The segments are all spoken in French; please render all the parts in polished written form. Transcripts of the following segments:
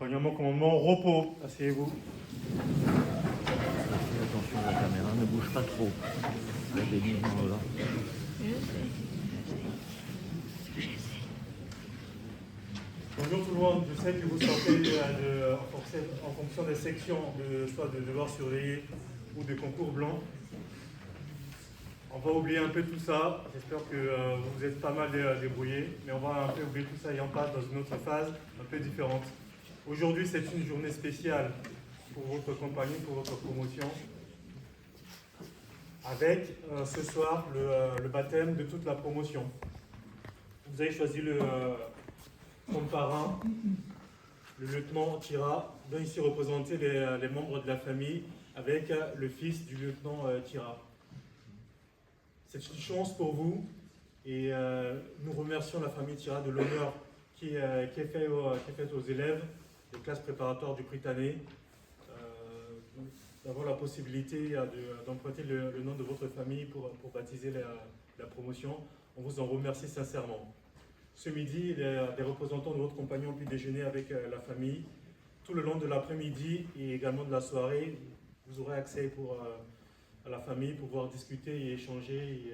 Accompagnement, commandement, repos. Asseyez-vous. Attention, la caméra ne bouge pas trop. Il y a des mouvements là. Bonjour tout le monde. Je sais que vous sortez en fonction des sections, soit de devoirs surveillés ou des concours blancs. On va oublier un peu tout ça. J'espère que vous êtes pas mal débrouillés, mais on va un peu oublier tout ça et on passe dans une autre phase un peu différente. Aujourd'hui, c'est une journée spéciale pour votre compagnie, pour votre promotion, avec ce soir le baptême de toute la promotion. Vous avez choisi comme parrain le lieutenant Tira, dont ici représenter les membres de la famille, avec le fils du lieutenant Tira. C'est une chance pour vous et nous remercions la famille Tira de l'honneur qui est fait aux élèves des classes préparatoires du Prytanée, d'avoir la possibilité d'emprunter le nom de votre famille pour baptiser la promotion. On vous en remercie sincèrement. Ce midi, les représentants de votre compagnie ont pu déjeuner avec la famille. Tout le long de l'après-midi et également de la soirée, vous aurez accès à la famille pour pouvoir discuter et échanger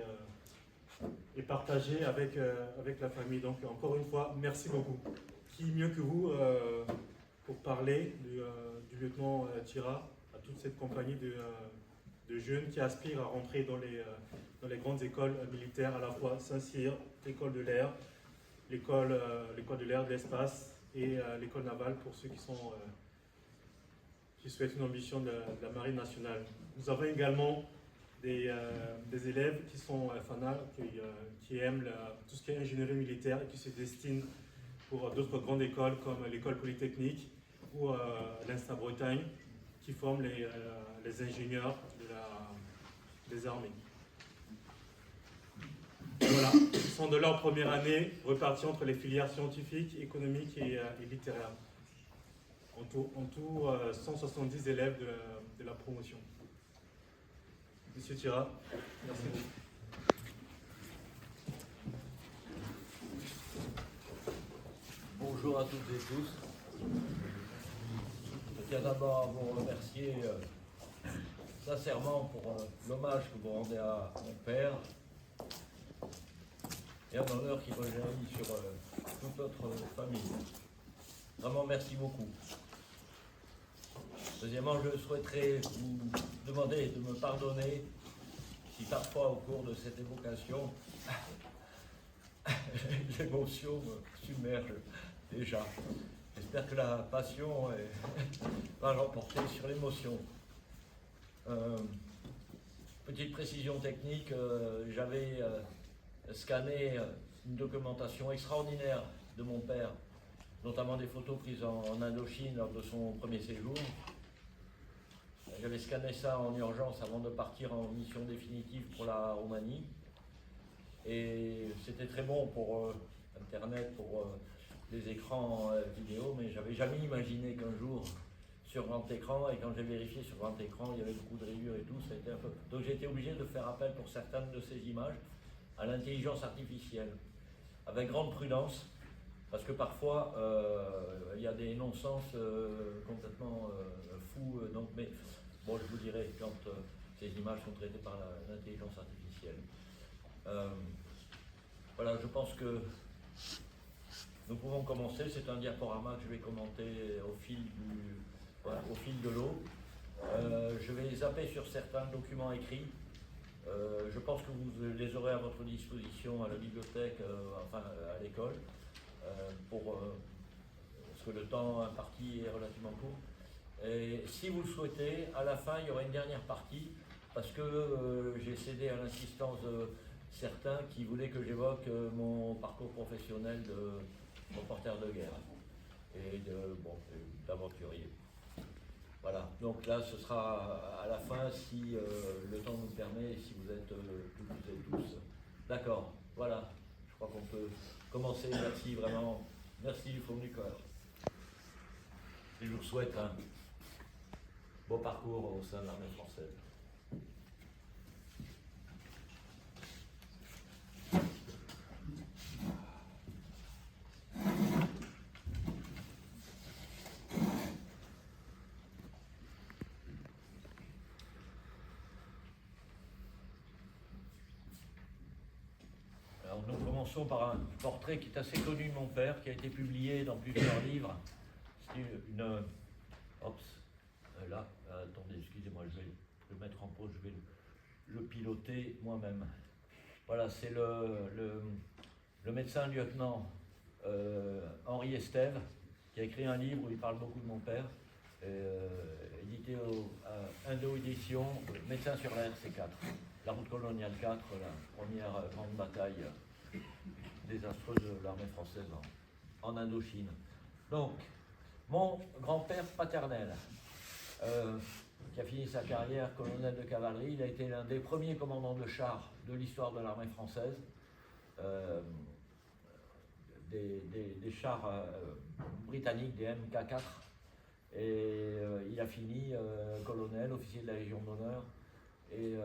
et partager avec la famille. Donc encore une fois, merci beaucoup. Qui mieux que vous pour parler du lieutenant Tira à toute cette compagnie de jeunes qui aspirent à rentrer dans les grandes écoles militaires, à la fois Saint-Cyr, l'école de l'air, l'école de l'air, de l'espace et l'école navale pour ceux qui souhaitent une ambition de la Marine nationale. Nous avons également des élèves qui sont fanats, qui aiment tout ce qui est ingénierie militaire et qui se destinent pour d'autres grandes écoles comme l'école polytechnique ou l'Insta Bretagne, qui forment les ingénieurs des armées. Voilà, ils sont de leur première année repartis entre les filières scientifiques, économiques et littéraires. En tout 170 élèves de la promotion. Monsieur Tira, merci beaucoup. Bonjour à toutes et tous. Je tiens d'abord à vous remercier sincèrement pour l'hommage que vous rendez à mon père et un honneur qui rejaillit sur toute notre famille. Vraiment, merci beaucoup. Deuxièmement, je souhaiterais vous demander de me pardonner si parfois, au cours de cette évocation, l'émotion me submerge déjà. J'espère que la passion va l'emporter sur l'émotion. Petite précision technique, j'avais scanné une documentation extraordinaire de mon père, notamment des photos prises en Indochine lors de son premier séjour. J'avais scanné ça en urgence avant de partir en mission définitive pour la Roumanie. Et c'était très bon pour Internet, pour les écrans vidéo, mais j'avais jamais imaginé qu'un jour, sur grand écran, et quand j'ai vérifié sur grand écran, il y avait beaucoup de rayures et tout, ça a été un peu... Donc j'ai été obligé de faire appel pour certaines de ces images à l'intelligence artificielle, avec grande prudence, parce que parfois il y a des non-sens complètement fous, donc, mais bon, je vous dirai quand ces images sont traitées par l'intelligence artificielle. Voilà, je pense que nous pouvons commencer. C'est un diaporama que je vais commenter au fil de l'eau. Je vais zapper sur certains documents écrits. Je pense que vous les aurez à votre disposition à la bibliothèque, enfin à l'école, parce que le temps imparti est relativement court. Et si vous le souhaitez, à la fin, il y aura une dernière partie, parce que j'ai cédé à l'insistance de certains qui voulaient que j'évoque mon parcours professionnel de reporter de guerre et d'aventurier. Voilà, donc là ce sera à la fin si le temps nous permet et si vous êtes toutes et tous d'accord. Voilà, je crois qu'on peut commencer. Merci vraiment, merci du fond du cœur. Et je vous souhaite un beau parcours au sein de l'armée française. commençons par un portrait qui est assez connu de mon père, qui a été publié dans plusieurs livres. C'est une... là, attendez, excusez-moi, je vais le mettre en pause, je vais le piloter moi-même. Voilà, c'est le médecin lieutenant Henri Estève, qui a écrit un livre où il parle beaucoup de mon père, édité à Indo-Édition, Médecin sur la RC4, la route coloniale 4, la première grande bataille désastreuse de l'armée française en Indochine. Donc, mon grand-père paternel, qui a fini sa carrière colonel de cavalerie, il a été l'un des premiers commandants de chars de l'histoire de l'armée française. Des chars britanniques, des MK4, et il a fini colonel, officier de la Légion d'honneur et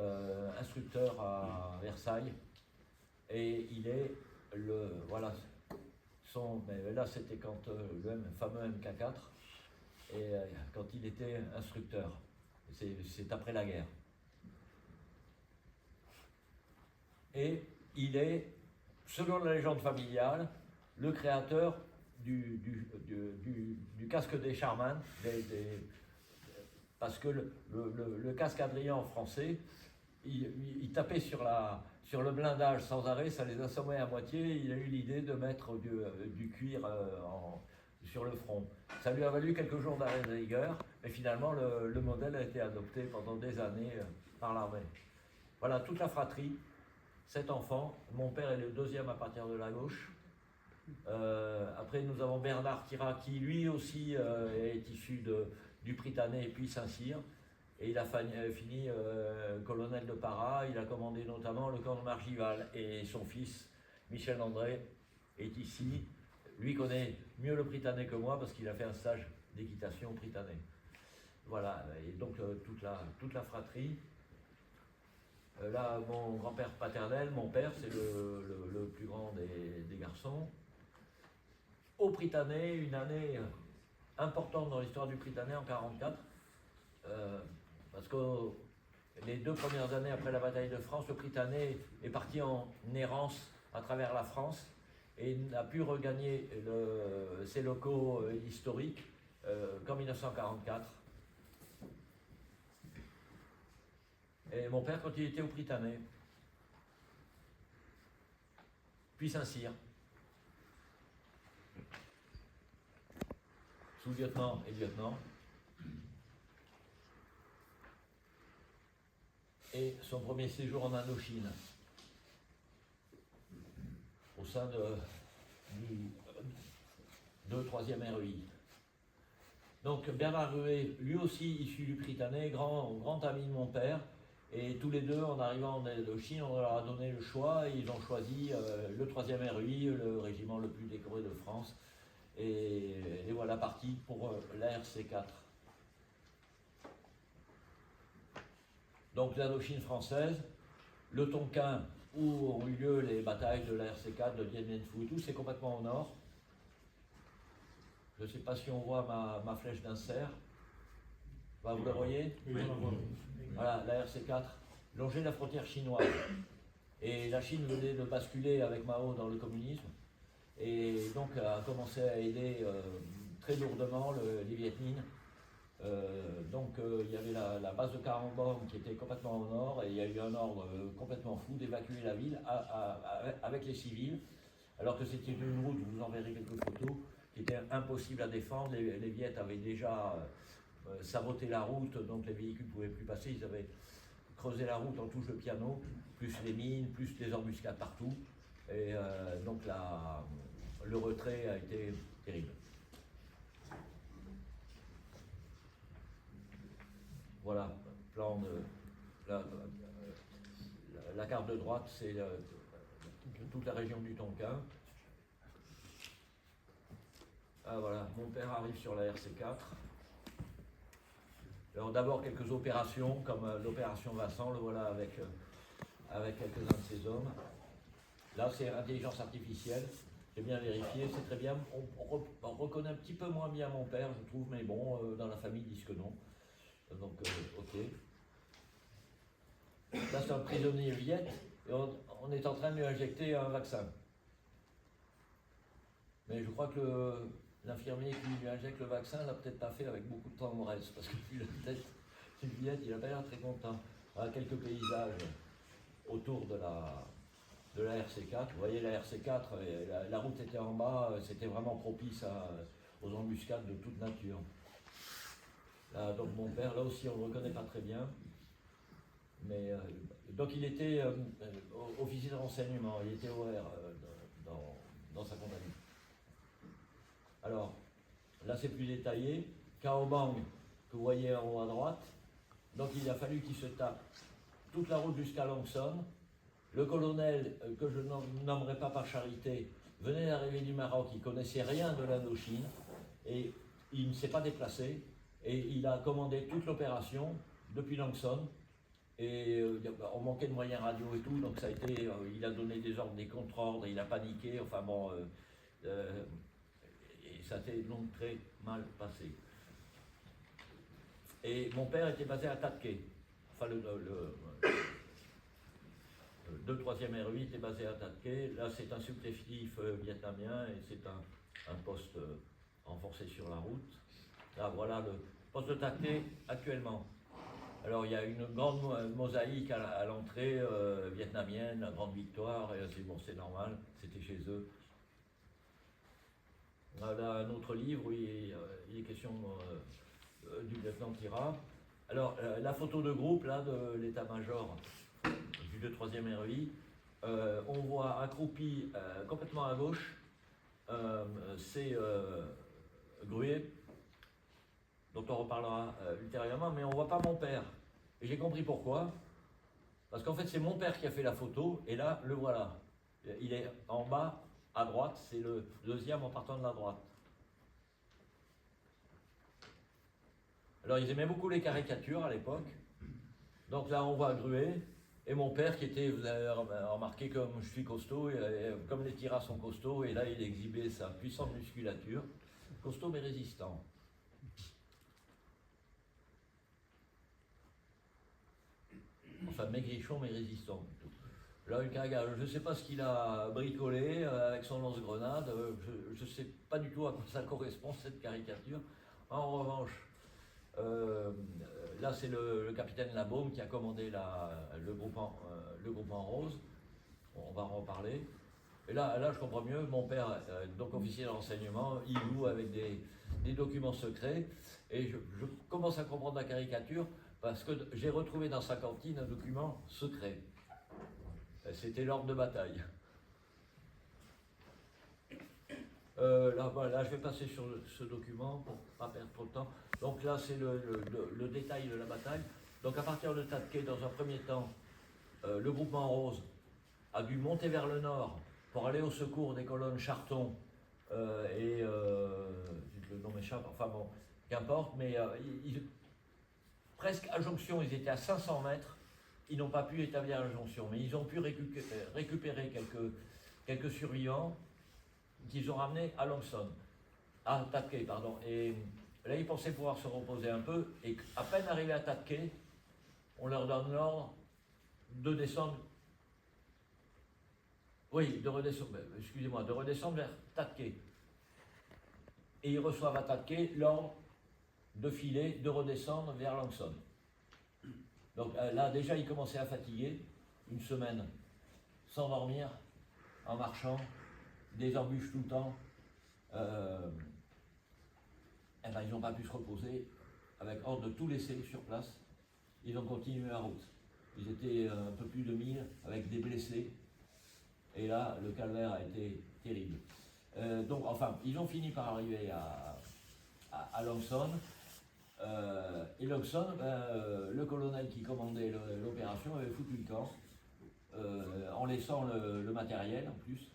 instructeur à Versailles, et il est voilà, mais là c'était quand le fameux MK4, et quand il était instructeur, c'est après la guerre. Et il est, selon la légende familiale, le créateur du casque des Charman, parce que le casque Adrien en français, il tapait sur le blindage sans arrêt, ça les assommait à moitié. Il a eu l'idée de mettre du cuir sur le front. Ça lui a valu quelques jours d'arrêt de rigueur, mais finalement le modèle a été adopté pendant des années par l'armée. Voilà, toute la fratrie, 7 enfants. Mon père est le deuxième à partir de la gauche. Après, nous avons Bernard Tira, qui lui aussi est issu du Prytanée et puis Saint-Cyr. Et il a fini colonel de Para. Il a commandé notamment le camp de Margival. Et son fils, Michel André, est ici. Lui connaît mieux le Prytanée que moi parce qu'il a fait un stage d'équitation au Prytanée. Voilà, et donc toute la fratrie. Là, mon grand-père paternel, mon père, c'est le plus grand des garçons. Au Prytanée, une année importante dans l'histoire du Prytanée en 1944, parce que les 2 premières années après la bataille de France, le Prytanée est parti en errance à travers la France et n'a pu regagner ses locaux historiques qu'en 1944. Et mon père, quand il était au Prytanée, puis Saint-Cyr, sous-lieutenant et lieutenant, et son premier séjour en Indochine, au sein de 3e REI. Donc Bernard Ruet, lui aussi issu du Prytanée, grand ami de mon père, et tous les deux, en arrivant en Indochine, on leur a donné le choix, et ils ont choisi le 3e REI, le régiment le plus décoré de France, et voilà parti pour la RC4. Donc l'Indochine française, le Tonkin, où ont eu lieu les batailles de la RC4, de Dien Bien Phu et tout, c'est complètement au nord. Je ne sais pas si on voit ma flèche d'insert. Bah, vous la voyez? Oui, on la voit. Voilà, la RC4 longeait la frontière chinoise. Et la Chine venait de basculer avec Mao dans le communisme. Et donc a commencé à aider très lourdement les Viet Minh. Il y avait la base de Karambong qui était complètement au nord, et il y a eu un ordre complètement fou d'évacuer la ville avec les civils, alors que c'était une route, vous en verrez quelques photos, qui était impossible à défendre. Les Viet avaient déjà saboté la route, donc les véhicules ne pouvaient plus passer. Ils avaient creusé la route en touche de piano, plus les mines, plus les embuscades partout. Et donc le retrait a été terrible. Voilà, plan de la carte de droite, c'est toute la région du Tonkin. Ah voilà, mon père arrive sur la RC4. Alors d'abord quelques opérations, comme l'opération Vincent, le voilà avec quelques-uns de ses hommes. Là c'est intelligence artificielle, j'ai bien vérifié, c'est très bien. On reconnaît un petit peu moins bien mon père, je trouve, mais bon, dans la famille ils disent que non. Donc, ok. Là, c'est un prisonnier viet, et on est en train de lui injecter un vaccin. Mais je crois que l'infirmier qui lui injecte le vaccin l'a peut-être pas fait avec beaucoup de tendresse, parce que vu la tête du Juliette, il a pas l'air très content. Voilà quelques paysages autour de la RC4. Vous voyez la RC4, la route était en bas, c'était vraiment propice aux embuscades de toute nature. Là, donc mon père, là aussi on ne le reconnaît pas très bien. Mais, donc il était officier de renseignement, il était OR dans sa compagnie. Alors, là c'est plus détaillé. Kaobang, que vous voyez en haut à droite, donc il a fallu qu'il se tape toute la route jusqu'à Langson. Le colonel, que je ne nommerai pas par charité, venait d'arriver du Maroc, il ne connaissait rien de l'Indochine, et il ne s'est pas déplacé, et il a commandé toute l'opération depuis Langson, et on manquait de moyens radio et tout, donc ça a été, il a donné des ordres, des contre-ordres, il a paniqué, enfin bon, et ça s'est donc très mal passé. Et mon père était basé à Tatke, enfin le 3e R8 est basé à Tatke. Là, c'est un supplétif vietnamien et c'est un poste renforcé sur la route. Là, voilà le poste de Tatke actuellement. Alors, il y a une grande mosaïque à l'entrée vietnamienne, la Grande Victoire, et bon, c'est normal, c'était chez eux. On a là un autre livre où il est question du lieutenant Tira. Alors, la photo de groupe là, de l'état-major du 3e REI, on voit accroupi complètement à gauche, c'est Gruet, dont on reparlera ultérieurement, mais on ne voit pas mon père. Et j'ai compris pourquoi. Parce qu'en fait, c'est mon père qui a fait la photo, et là, le voilà. Il est en bas, à droite, c'est le deuxième en partant de la droite. Alors, ils aimaient beaucoup les caricatures à l'époque. Donc là, on voit Gruet, et mon père qui était, vous avez remarqué comme je suis costaud, et comme les Tiras sont costauds, et là, il exhibait sa puissante musculature. Costaud mais résistant. Enfin, maigrichon mais résistant. Là, je ne sais pas ce qu'il a bricolé avec son lance-grenade. Je ne sais pas du tout à quoi ça correspond, cette caricature. En revanche, là, c'est le capitaine Labaume qui a commandé le groupe en rose. On va en reparler. Et là, je comprends mieux. Mon père, donc officier de renseignement, il joue avec des documents secrets. Et je commence à comprendre la caricature parce que j'ai retrouvé dans sa cantine un document secret. C'était l'ordre de bataille. Là, je vais passer sur ce document pour ne pas perdre trop de temps. Donc là, c'est le détail de la bataille. Donc à partir de Tatke, dans un premier temps, le groupement rose a dû monter vers le nord pour aller au secours des colonnes Charton le nom m'échappe, enfin bon, qu'importe, mais presque à jonction, ils étaient à 500 mètres, ils n'ont pas pu établir la jonction, mais ils ont pu récupérer quelques survivants qu'ils ont ramenés à Langson, à Tatke, pardon. Et là, ils pensaient pouvoir se reposer un peu, et à peine arrivés à Tatke, on leur donne l'ordre de descendre. Oui, de redescendre vers Tatke. Et ils reçoivent à Tatke l'ordre de filer, de redescendre vers Langson. Donc là, déjà, ils commençaient à fatiguer, une semaine, sans dormir, en marchant, des embûches tout le temps. Ils n'ont pas pu se reposer, avec ordre de tout laisser sur place. Ils ont continué la route. Ils étaient un peu plus de 1000, avec des blessés. Et là, le calvaire a été terrible. Donc, enfin, ils ont fini par arriver à Langson. Et Langson, le colonel qui commandait l'opération avait foutu le camp, en laissant le matériel en plus.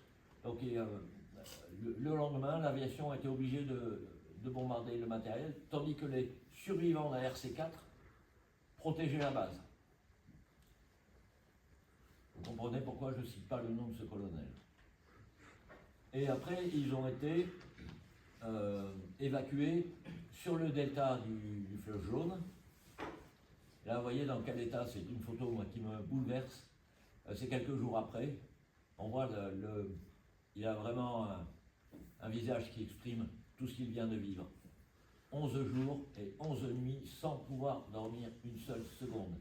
Donc, le lendemain, l'aviation a été obligée de bombarder le matériel, tandis que les survivants de la RC4 protégeaient la base. Vous comprenez pourquoi je ne cite pas le nom de ce colonel. Et après, ils ont été évacués sur le delta du fleuve Jaune. Là, vous voyez dans quel état, c'est une photo moi, qui me bouleverse. C'est quelques jours après. On voit il a vraiment un visage qui exprime tout ce qu'il vient de vivre. 11 jours et 11 nuits sans pouvoir dormir une seule seconde.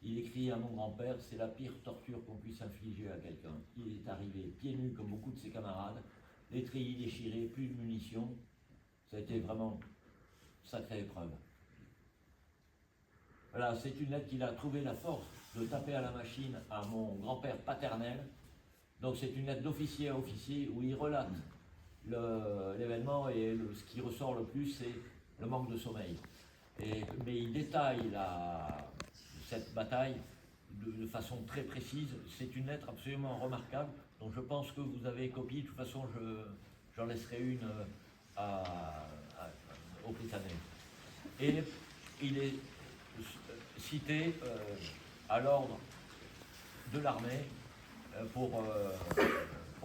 Il écrit à mon grand-père, c'est la pire torture qu'on puisse infliger à quelqu'un. Il est arrivé pieds nus comme beaucoup de ses camarades, les treillis déchirés, plus de munitions. Ça a été vraiment une sacrée épreuve. Voilà, c'est une lettre qu'il a trouvé la force de taper à la machine à mon grand-père paternel. Donc c'est une lettre d'officier à officier où il relate l'événement et ce qui ressort le plus, c'est le manque de sommeil. Mais il détaille cette bataille de façon très précise. C'est une lettre absolument remarquable, donc je pense que vous avez copié. De toute façon, j'en laisserai une au Britannique. Et il est cité à l'ordre de l'armée pour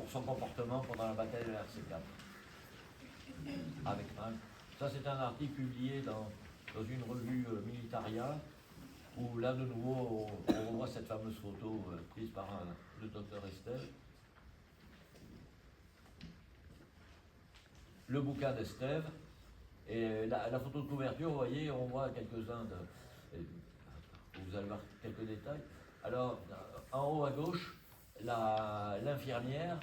son comportement pendant la bataille de la RC4. Avec ça, c'est un article publié dans une revue Militaria, où là, de nouveau, on revoit cette fameuse photo prise par le docteur Estève. Le bouquin d'Estève, et la photo de couverture, vous voyez, on voit quelques-uns vous allez voir quelques détails. Alors, en haut à gauche, l'infirmière,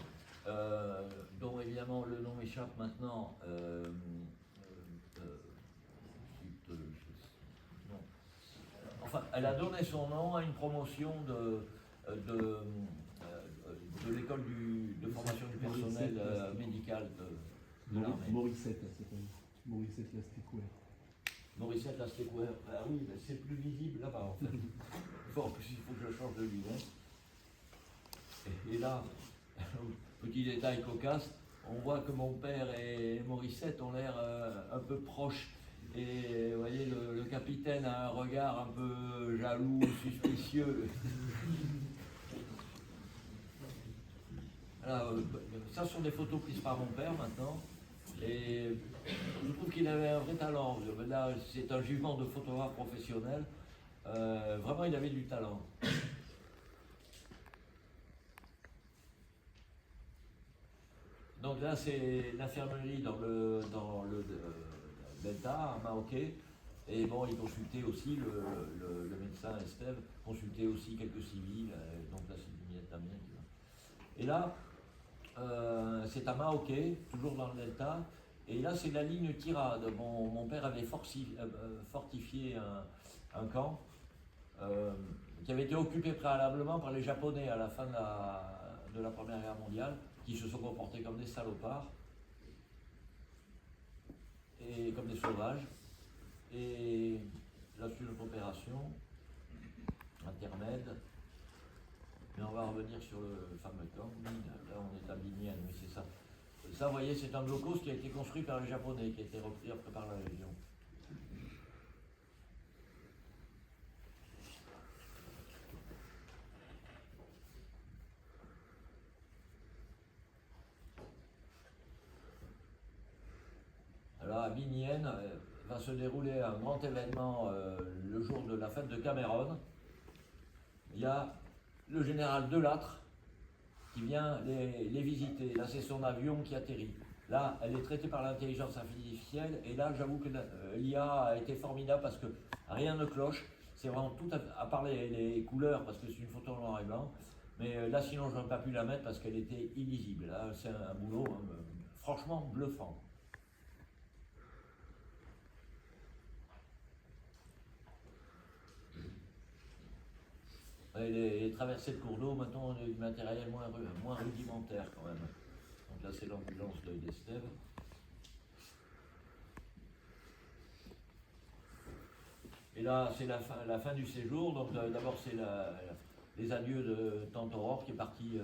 dont évidemment le nom m'échappe maintenant, enfin, elle a donné son nom à une promotion de l'école de formation du personnel médical de l'armée. Morissette, là, c'est Morissette Lastécouer. Morissette Lastécouer, ah oui, c'est plus visible là-bas en fait. Bon, il faut que je change de lunettes. Et là, petit détail cocasse, on voit que mon père et Morissette ont l'air un peu proches. Et vous voyez, le capitaine a un regard un peu jaloux, suspicieux. Alors, ça sont des photos prises par mon père maintenant. Et je trouve qu'il avait un vrai talent. Là, c'est un jugement de photographe professionnel. Vraiment, il avait du talent. Donc là, c'est l'infirmerie dans le Delta, à Maoké. Et bon, il consultait aussi le médecin Estève, consultait aussi quelques civils, donc là c'est du Vietnamien. Et là, c'est à Maoké, toujours dans le Delta, et là c'est la ligne tirade. Mon père avait fortifié un camp qui avait été occupé préalablement par les Japonais à la fin de la Première Guerre mondiale, qui se sont comportés comme des salopards et comme des sauvages. Et là, sur notre opération, intermède, mais on va revenir sur le fameux camp. Là, on est à Binian, mais c'est ça. Ça, vous voyez, c'est un blocos qui a été construit par les Japonais, qui a été repris après par la Légion. Alors, à Binian, va se dérouler un grand événement le jour de la fête de Cameron. Il y a le général Delattre qui vient les visiter. Là, c'est son avion qui atterrit. Là, elle est traitée par l'intelligence artificielle. Et là, j'avoue que l'IA a été formidable parce que rien ne cloche. C'est vraiment tout, à part les couleurs, parce que c'est une photo en noir et blanc. Mais là, sinon, je n'aurais pas pu la mettre parce qu'elle était illisible. Là, c'est un boulot franchement bluffant. Les traversées de cours d'eau, maintenant, on a du matériel moins rudimentaire quand même. Donc là, c'est l'ambulance d'Estève. Et là, c'est la fin du séjour. Donc d'abord, c'est les adieux de Tante Aurore qui est partie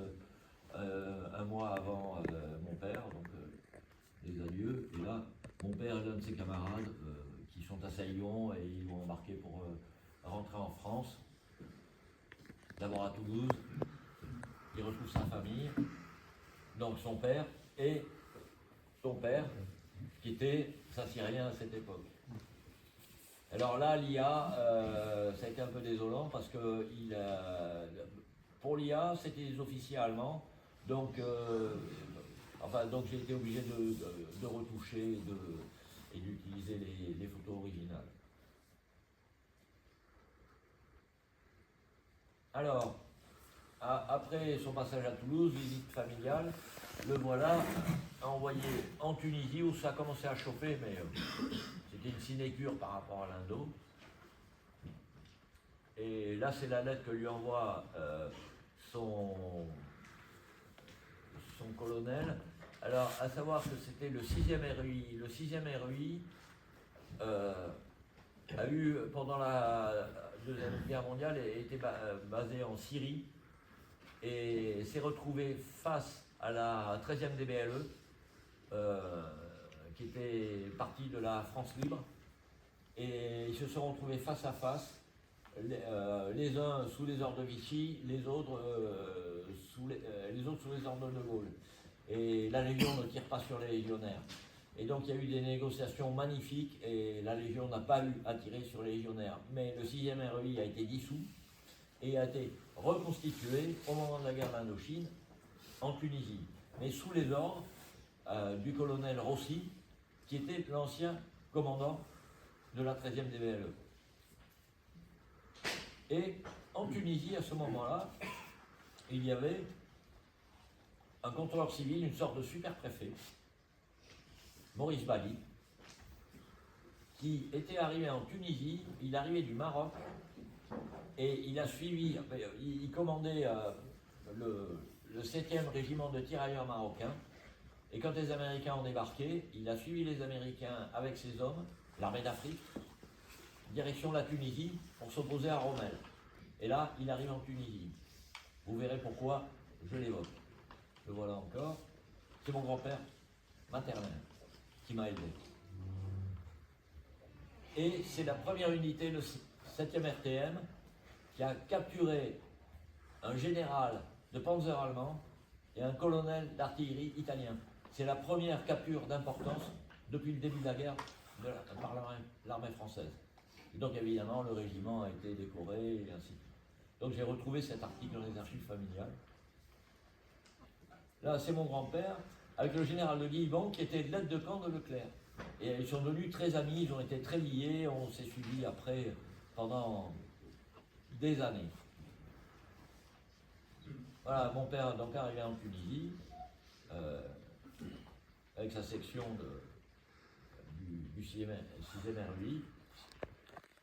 un mois avant mon père. Donc les adieux. Et là, mon père et l'un de ses camarades qui sont à Saillon et ils vont embarquer pour rentrer en France. D'abord à Toulouse, il retrouve sa famille, donc son père et son père, qui était Saint-Cyrien à cette époque. Alors là, l'IA, ça a été un peu désolant parce que pour l'IA, c'était des officiers allemands, donc Enfin, donc j'ai été obligé de retoucher et d'utiliser les photos originales. Alors, après son passage à Toulouse, visite familiale, le voilà envoyé en Tunisie où ça a commencé à chauffer, mais c'était une sinécure par rapport à l'Indo. Et là, c'est la lettre que lui envoie son colonel. Alors, à savoir que c'était le 6e RUI. Le 6e RUI a eu, pendant la Deuxième Guerre mondiale, était basé en Syrie et s'est retrouvé face à la 13e DBLE, qui était partie de la France libre. Et ils se sont retrouvés face à face, les uns sous les ordres de Vichy, les autres sous les ordres de Gaulle. Et la Légion ne tire pas sur les légionnaires. Et donc il y a eu des négociations magnifiques et la Légion n'a pas eu à tirer sur les légionnaires. Mais le 6e REI a été dissous et a été reconstitué au moment de la guerre d'Indochine en Tunisie. Mais sous les ordres du colonel Rossi, qui était l'ancien commandant de la 13e DBLE. Et en Tunisie, à ce moment-là, il y avait un contrôleur civil, une sorte de super-préfet, Maurice Bali, qui était arrivé en Tunisie. Il arrivait du Maroc et il a suivi, il commandait le 7e régiment de tirailleurs marocains. Et quand les Américains ont débarqué, il a suivi les Américains avec ses hommes, l'armée d'Afrique, direction la Tunisie pour s'opposer à Rommel. Et là, il arrive en Tunisie. Vous verrez pourquoi je l'évoque. Le voilà encore. C'est mon grand-père maternel qui m'a élevé. Et c'est la première unité, le 7e RTM, qui a capturé un général de panzer allemand et un colonel d'artillerie italien. C'est la première capture d'importance depuis le début de la guerre par l'armée française. Et donc évidemment, le régiment a été décoré et ainsi de suite. Donc j'ai retrouvé cet article dans les archives familiales. Là, c'est mon grand-père, avec le général de Guillebon, qui était l'aide de camp de Leclerc. Et ils sont devenus très amis, ils ont été très liés, on s'est suivis après pendant des années. Voilà, mon père donc arrivé en Tunisie, avec sa section du 6e RUI.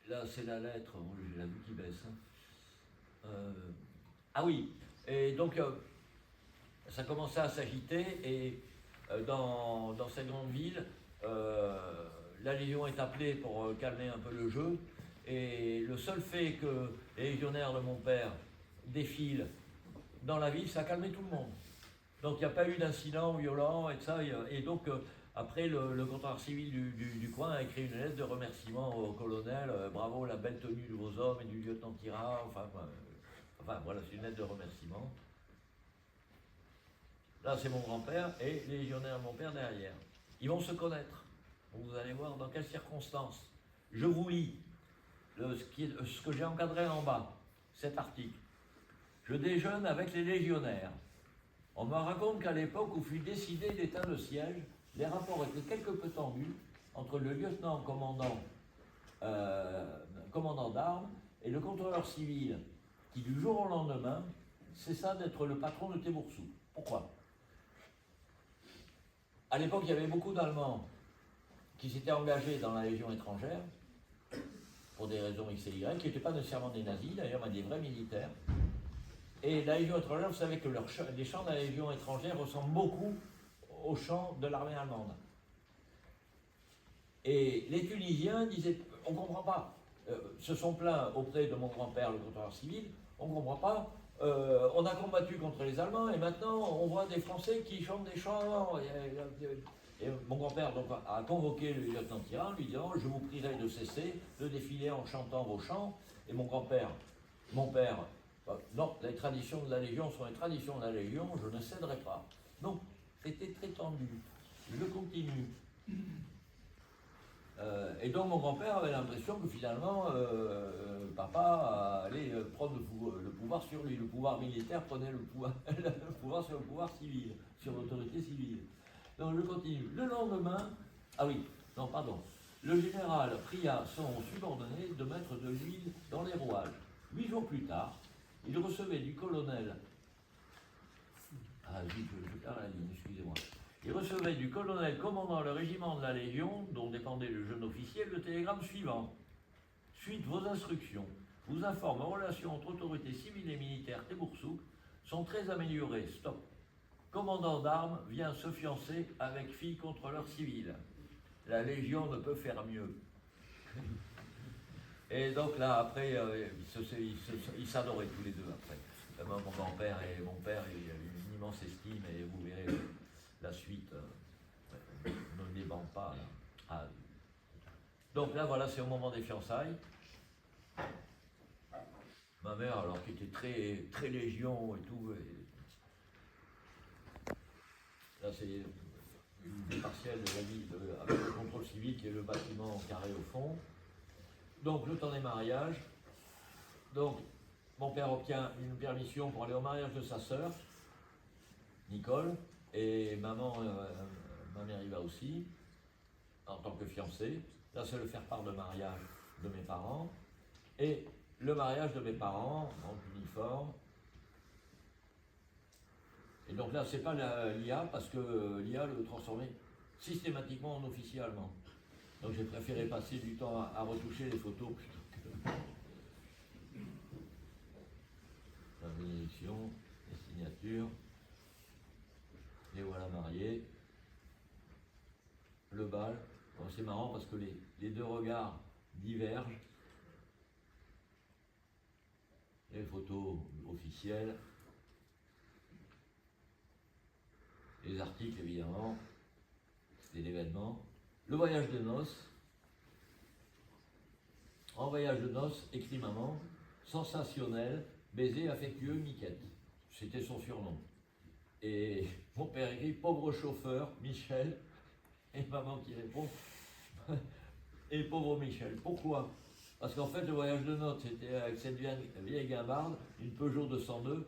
Là, c'est la lettre, j'ai la vue qui baisse. Ah oui, et donc ça commençait à s'agiter et dans cette grande ville, la Légion est appelée pour calmer un peu le jeu. Et le seul fait que les légionnaires de mon père défilent dans la ville, ça a calmé tout le monde. Donc il n'y a pas eu d'incident violent et ça. Et donc après, le contrôleur civil du coin a écrit une lettre de remerciement au colonel. Bravo, la belle tenue de vos hommes et du lieutenant Tira. Enfin voilà, c'est une lettre de remerciement. Là, c'est mon grand-père et les légionnaires de mon père derrière. Ils vont se connaître. Vous allez voir dans quelles circonstances. Je vous lis ce que j'ai encadré en bas, cet article. Je déjeune avec les légionnaires. On me raconte qu'à l'époque où fut décidé l'état de siège, les rapports étaient quelque peu tendus entre le lieutenant commandant d'armes et le contrôleur civil, qui du jour au lendemain cessa d'être le patron de Tébourssou. Pourquoi? À l'époque, il y avait beaucoup d'Allemands qui s'étaient engagés dans la Légion étrangère, pour des raisons X et Y, qui n'étaient pas nécessairement des nazis, d'ailleurs, mais des vrais militaires. Et la Légion étrangère, vous savez que les champs de la Légion étrangère ressemblent beaucoup aux champs de l'armée allemande. Et les Tunisiens disaient, on ne comprend pas, se sont plaints auprès de mon grand-père, le contrôleur civil, on ne comprend pas, on a combattu contre les Allemands et maintenant on voit des Français qui chantent des chants. Et mon grand-père donc a convoqué le lieutenant Tira en lui disant, je vous prierai de cesser de défiler en chantant vos chants. Et mon père, non, les traditions de la Légion sont les traditions de la Légion, je ne céderai pas. Donc, c'était très tendu. Je continue. Et donc mon grand-père avait l'impression que finalement, papa allait prendre le pouvoir sur lui. Le pouvoir militaire prenait le pouvoir, le pouvoir sur le pouvoir civil, sur l'autorité civile. Donc je continue. Le lendemain, ah oui, non pardon, le général pria son subordonné de mettre de l'huile dans les rouages. 8 jours plus tard, il recevait du colonel. Ah oui, je perds la ligne, excusez-moi. Il recevait du colonel commandant le régiment de la Légion, dont dépendait le jeune officier, le télégramme suivant. Suite vos instructions, vous informe aux relations entre autorités civiles et militaires Téboursouk sont très améliorées. Stop. Commandant d'armes vient se fiancer avec fille contrôleur civil. La Légion ne peut faire mieux. Et donc là, après, ils s'adoraient tous les deux après. Mon grand-père et mon père, il y a eu une immense estime et vous verrez la suite ne dépend pas. Là. Ah. Donc là, voilà, c'est au moment des fiançailles. Ma mère, alors qui était très, très légion et tout, là c'est une vue partielle de la ville avec le contrôle civique et le bâtiment carré au fond. Donc le temps des mariages. Donc mon père obtient une permission pour aller au mariage de sa sœur, Nicole, et ma mère y va aussi, en tant que fiancée. Là c'est le faire-part de mariage de mes parents. Et le mariage de mes parents en uniforme. Et donc là, c'est pas l'IA, parce que l'IA le transformait systématiquement en officier allemand. Donc j'ai préféré passer du temps à retoucher les photos plutôt que... La bénédiction, les signatures. Et voilà marié. Le bal. Bon, c'est marrant parce que les deux regards divergent. Les photos officielles, les articles évidemment, c'était l'événement. Le voyage de noces. En voyage de noces, écrit maman, sensationnel, baiser affectueux, Miquette. C'était son surnom. Et mon père écrit pauvre chauffeur, Michel, et maman qui répond, et pauvre Michel. Pourquoi ? Parce qu'en fait, le voyage de noces, c'était avec cette vieille guimbarde, une Peugeot 202,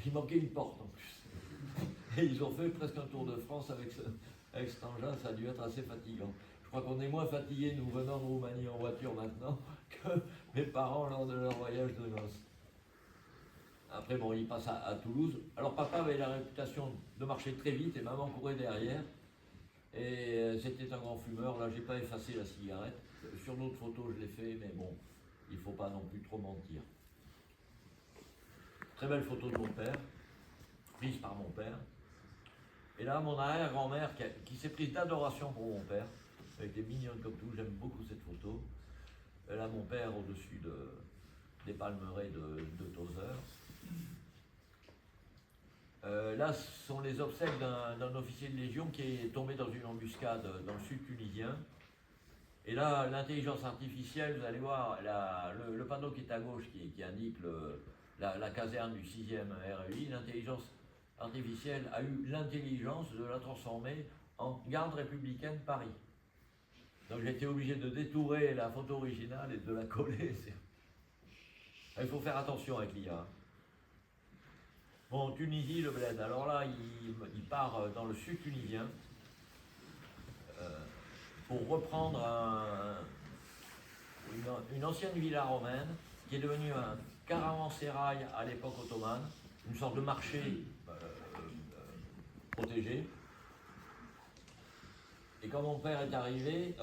il manquait une porte en plus. Et ils ont fait presque un tour de France avec cet engin, ça a dû être assez fatigant. Je crois qu'on est moins fatigués, nous venant de Roumanie en voiture maintenant, que mes parents lors de leur voyage de noces. Après, bon, ils passent à Toulouse. Alors, papa avait la réputation de marcher très vite et maman courait derrière. Et c'était un grand fumeur. Là, j'ai pas effacé la cigarette. Sur d'autres photos, je l'ai fait, mais bon, il ne faut pas non plus trop mentir. Très belle photo de mon père, prise par mon père. Et là, mon arrière-grand-mère qui s'est prise d'adoration pour mon père. Elle était mignonne comme tout, j'aime beaucoup cette photo. Et là, mon père au-dessus des palmeraies de Tozeur. Là, ce sont les obsèques d'un officier de Légion qui est tombé dans une embuscade dans le sud tunisien. Et là, l'intelligence artificielle, vous allez voir, le panneau qui est à gauche qui indique la caserne du 6e REI, l'intelligence artificielle a eu l'intelligence de la transformer en garde républicaine Paris. Donc j'ai été obligé de détourer la photo originale et de la coller. Il faut faire attention avec l'IA. Bon, Tunisie, le bled. Alors là, il part dans le sud tunisien pour reprendre une ancienne villa romaine qui est devenue un caravansérail à l'époque ottomane, une sorte de marché protégé. Et quand mon père est arrivé,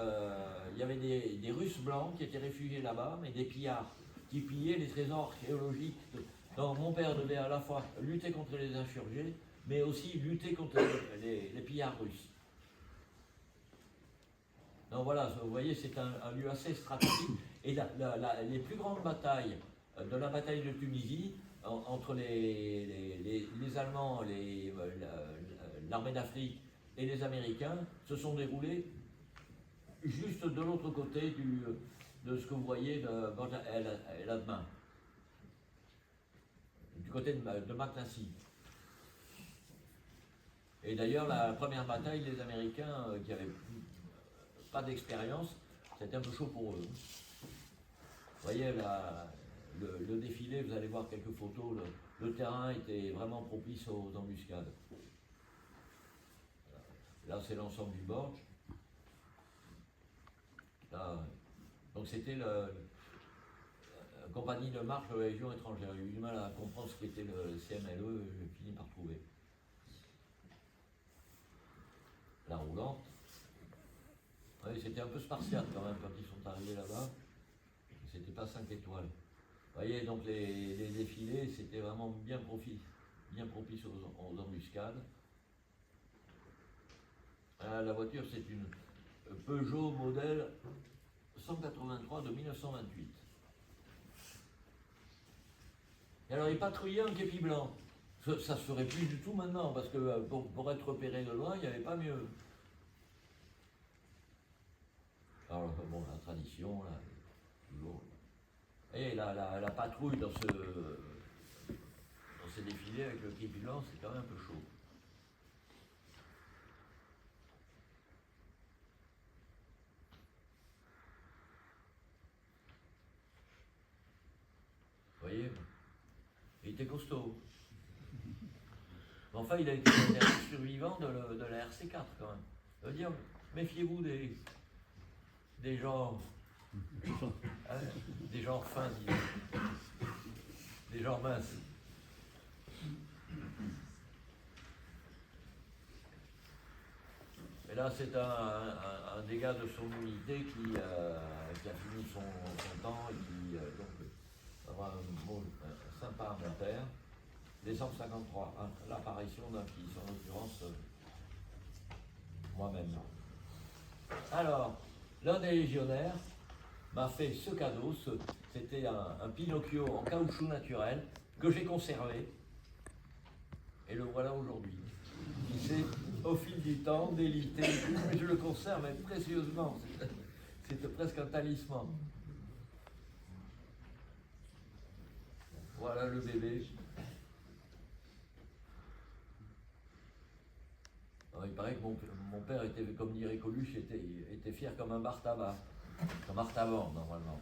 il y avait des Russes blancs qui étaient réfugiés là-bas, mais des pillards qui pillaient les trésors archéologiques. Donc mon père devait à la fois lutter contre les insurgés, mais aussi lutter contre les pillards russes. Donc voilà, vous voyez, c'est un lieu assez stratégique. Et les plus grandes batailles de la bataille de Tunisie, entre les Allemands, l'armée d'Afrique et les Américains, se sont déroulées juste de l'autre côté de ce que vous voyez de Banja El Adma, du côté de Maknassi. Et d'ailleurs, la première bataille, les Américains qui avaient pas d'expérience, c'était un peu chaud pour eux. Vous voyez, le défilé, vous allez voir quelques photos, le terrain était vraiment propice aux embuscades. Là, c'est l'ensemble du Borg. Là, donc c'était la compagnie de marche de la Légion étrangère. J'ai eu du mal à comprendre ce qu'était le CMLE, j'ai fini par trouver. La roulante. Oui, c'était un peu spartiate quand même quand ils sont arrivés là-bas. C'était pas 5 étoiles. Vous voyez, donc les défilés, c'était vraiment bien propice aux embuscades. La voiture, c'est une Peugeot modèle 183 de 1928. Et alors, il patrouillait en képi blanc. Ça se ferait plus du tout maintenant, parce que pour être repéré de loin, il n'y avait pas mieux. Alors, bon, la tradition, là, toujours. Et la patrouille dans ces défilés avec le képi blanc, c'est quand même un peu chaud. Vous voyez, il était costaud. Mais enfin, il a été un des survivants de la RC4 quand même. Ça veut dire, méfiez-vous des gens, hein, des gens fins, disons. Des gens minces. Et là, c'est un des gars de son unité qui a fini son temps et qui donc aura un mot sympa à mon père. Décembre 53, hein, l'apparition d'un fils, en l'occurrence moi-même. Alors, l'un des légionnaires m'a fait ce cadeau, c'était un Pinocchio en caoutchouc naturel que j'ai conservé, et le voilà aujourd'hui. Il s'est, au fil du temps, délité, mais je le conserve mais précieusement, c'était presque un talisman. Voilà le bébé. Alors, il paraît que mon père était, comme dirait Coluche, était fier comme un bar tabac, comme Artaban normalement.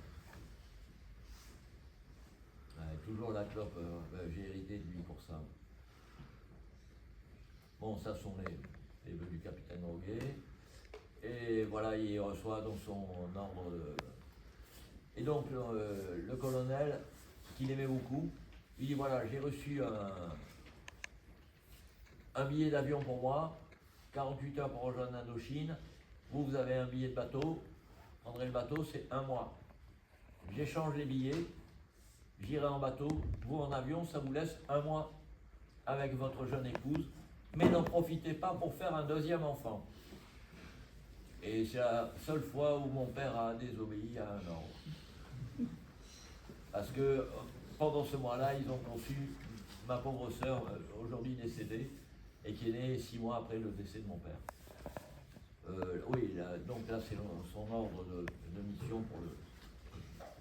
Toujours la clope, j'ai hérité de lui pour ça. Bon, ça sont les vœux du capitaine Roguet. Et voilà, il reçoit donc son ordre de... Et donc le colonel, qu'il aimait beaucoup, il dit voilà, j'ai reçu un billet d'avion pour moi, 48 heures pour rejoindre l'Indochine, vous avez un billet de bateau, vous prendrez le bateau, c'est 1 mois. J'échange les billets, j'irai en bateau, vous en avion, ça vous laisse 1 mois avec votre jeune épouse, mais n'en profitez pas pour faire un 2e enfant. Et c'est la seule fois où mon père a désobéi à un ordre. Parce que pendant ce mois-là, ils ont conçu ma pauvre sœur, aujourd'hui décédée, et qui est née 6 mois après le décès de mon père. Oui, là, donc là c'est son ordre de mission pour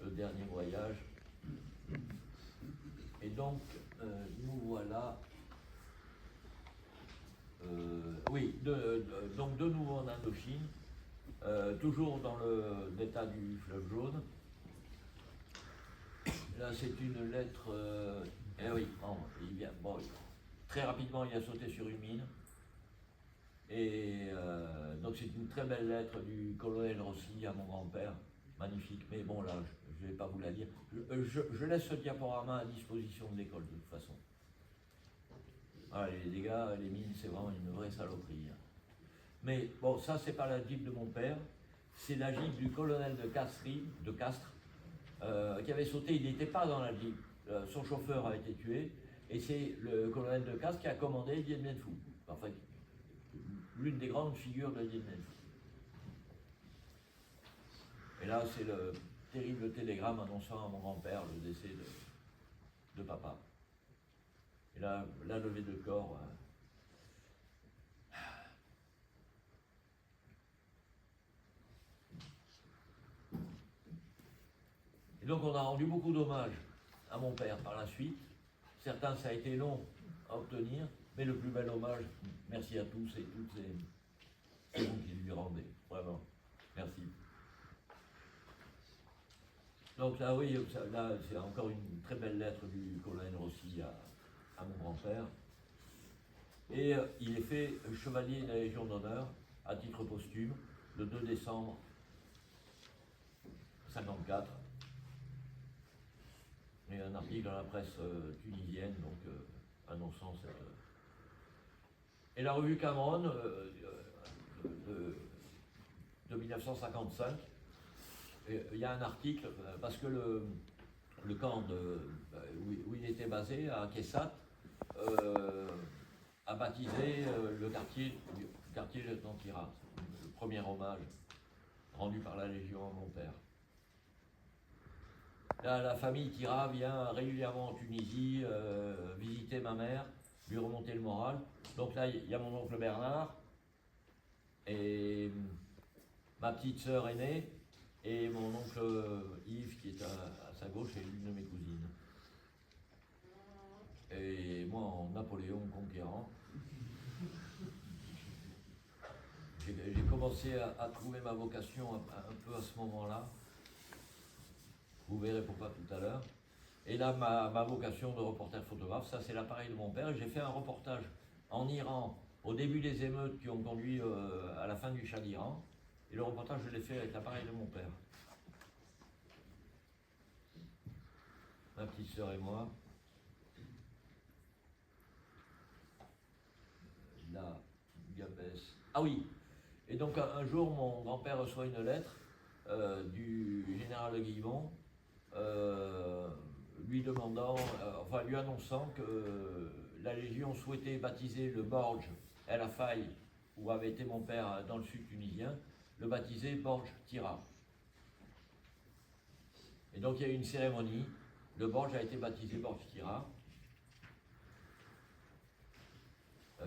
le dernier voyage. Et donc, nous voilà... oui, donc de nouveau en Indochine, toujours dans le delta du fleuve jaune. Là, c'est une lettre. Eh oui, il vient. Bon, très rapidement, il a sauté sur une mine. Et donc, c'est une très belle lettre du colonel Rossi à mon grand-père. Magnifique. Mais bon, là, je ne vais pas vous la lire. Je laisse ce diaporama à disposition de l'école, de toute façon. Ah, les dégâts, les mines, c'est vraiment une vraie saloperie. Mais bon, ça, c'est pas la Jeep de mon père. C'est la Jeep du colonel de Castres, qui avait sauté. Il n'était pas dans la Jeep. Son chauffeur a été tué. Et c'est le colonel de Castres qui a commandé Dien Bien Phu. Enfin, l'une des grandes figures de Dien Bien Phu. Et là, c'est le terrible télégramme annonçant à mon grand-père le décès de papa. Et là, la levée de corps. Et donc, on a rendu beaucoup d'hommages à mon père par la suite. Certains, ça a été long à obtenir, mais le plus bel hommage, merci à tous et toutes, c'est vous qui lui rendez, vraiment. Merci. Donc là, oui, là, c'est encore une très belle lettre du colonel Rossi à mon grand-père. Et il est fait chevalier de la Légion d'honneur à titre posthume le 2 décembre 54. Il y a un article dans la presse tunisienne donc, annonçant cette... Et la revue Cameron de 1955, il y a un article, parce que le camp où il était basé, à Kessat, a baptisé le quartier Lieutenant Tira, le premier hommage rendu par la Légion à mon père. Là, la famille Tira vient régulièrement en Tunisie visiter ma mère, lui remonter le moral. Donc là, il y a mon oncle Bernard et ma petite sœur aînée et mon oncle Yves qui est à sa gauche et l'une de mes cousines. Et moi en Napoléon conquérant. J'ai commencé à trouver ma vocation un peu à ce moment-là. Vous verrez pourquoi tout à l'heure. Et là, ma vocation de reporter photographe, ça c'est l'appareil de mon père. J'ai fait un reportage en Iran au début des émeutes qui ont conduit à la fin du Shah d'Iran. Et le reportage, je l'ai fait avec l'appareil de mon père. Ma petite sœur et moi. Là, Gabès. Ah oui. Et donc un jour, mon grand-père reçoit une lettre du général de Guillemont lui demandant, enfin lui annonçant que la Légion souhaitait baptiser le Borj El Afai, où avait été mon père dans le sud tunisien, le baptiser Borj Tira. Et donc il y a eu une cérémonie, le Borj a été baptisé Borj Tira.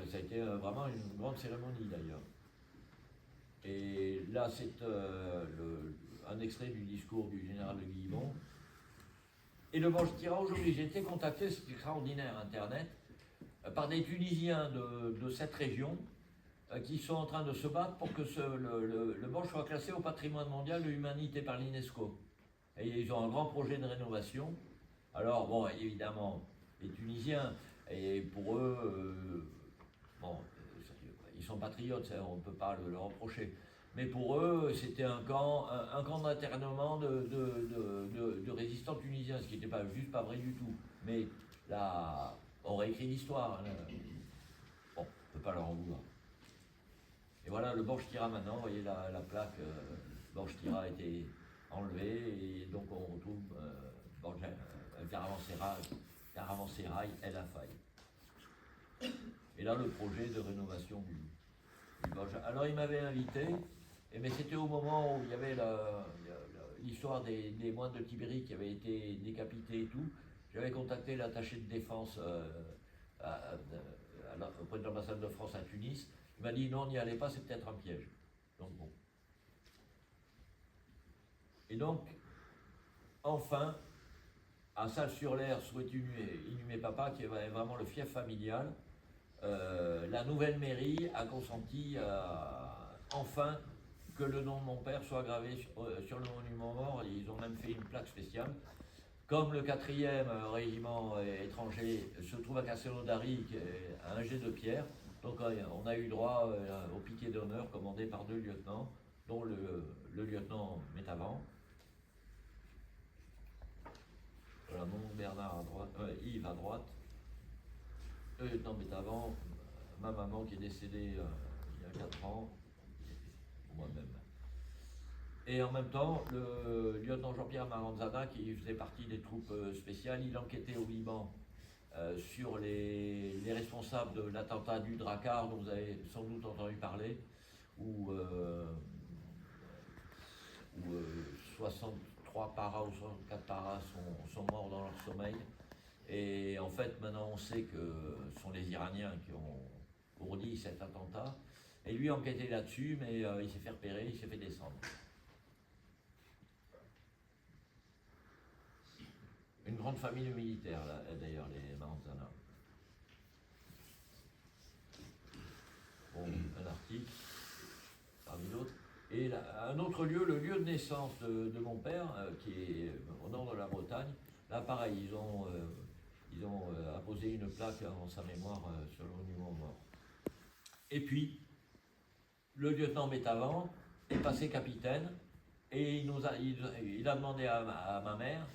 Ça a été vraiment une grande cérémonie d'ailleurs. Et là, c'est un extrait du discours du général de Guillemont. Et le Borj Tira, aujourd'hui, j'ai été contacté, c'est extraordinaire, Internet, par des Tunisiens de cette région qui sont en train de se battre pour que le Borj soit classé au patrimoine mondial de l'humanité par l'UNESCO. Et ils ont un grand projet de rénovation. Alors, bon, évidemment, les Tunisiens, et pour eux, bon, ils sont patriotes, ça, on ne peut pas le reprocher. Mais pour eux, c'était un camp d'internement de résistants tunisiens, ce qui n'était pas juste pas vrai du tout. Mais là, on réécrit l'histoire. Hein. Bon, on ne peut pas leur en vouloir. Et voilà, le Borj Tira maintenant, vous voyez la plaque Borj Tira a été enlevée, et donc on retrouve Caravansérail El Afai. Et là, le projet de rénovation du Borj. Alors, il m'avait invité, mais c'était au moment où il y avait l'histoire des moines de Tibérie qui avaient été décapités et tout. J'avais contacté l'attaché de défense auprès de l'ambassade de France à Tunis. Il m'a dit non, n'y allez pas, c'est peut-être un piège. Donc bon. Et donc, enfin, à Salles-sur-l'Air souhaite inhumer papa, qui est vraiment le fief familial. La nouvelle mairie a consenti enfin que le nom de mon père soit gravé sur le monument mort. Ils ont même fait une plaque spéciale. Comme le 4e régiment étranger se trouve à Castelnaudary, à un jet de pierre, donc on a eu droit au piquet d'honneur commandé par 2 lieutenants, dont le lieutenant Métavant. Voilà, mon Bernard à droite, Yves à droite, le lieutenant Métavant, ma maman qui est décédée il y a 4 ans, moi-même. Et en même temps, le lieutenant Jean-Pierre Maranzana, qui faisait partie des troupes spéciales, il enquêtait au Liban sur les responsables de l'attentat du Drakkar, dont vous avez sans doute entendu parler, où 63 paras ou 64 paras sont morts dans leur sommeil. Et en fait, maintenant, on sait que ce sont les Iraniens qui ont ourdi cet attentat. Et lui enquêtait là-dessus, mais il s'est fait repérer, il s'est fait descendre. Une grande famille de militaires, là, d'ailleurs, les Maranzana. Bon, un article, parmi d'autres. Et un autre lieu, le lieu de naissance de mon père, qui est au nord de la Bretagne, là pareil, ils ont apposé une plaque en sa mémoire sur le monument mort. Et puis, le lieutenant Bétavant est passé capitaine et il a demandé à ma mère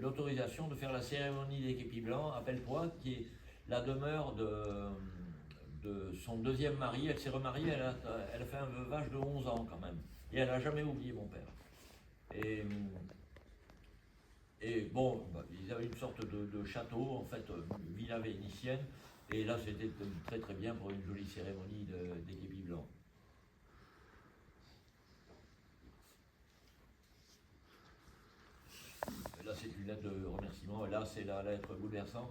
l'autorisation de faire la cérémonie des képis blancs à Pellepoix, qui est la demeure de son deuxième mari. Elle s'est remariée, elle a fait un veuvage de 11 ans quand même. Et elle n'a jamais oublié mon père. Et bon, ils avaient une sorte de château, en fait, villa vénitienne. Et là, c'était très très bien pour une jolie cérémonie des képis blancs. Là, c'est une lettre de remerciement. Et là, c'est la lettre bouleversante.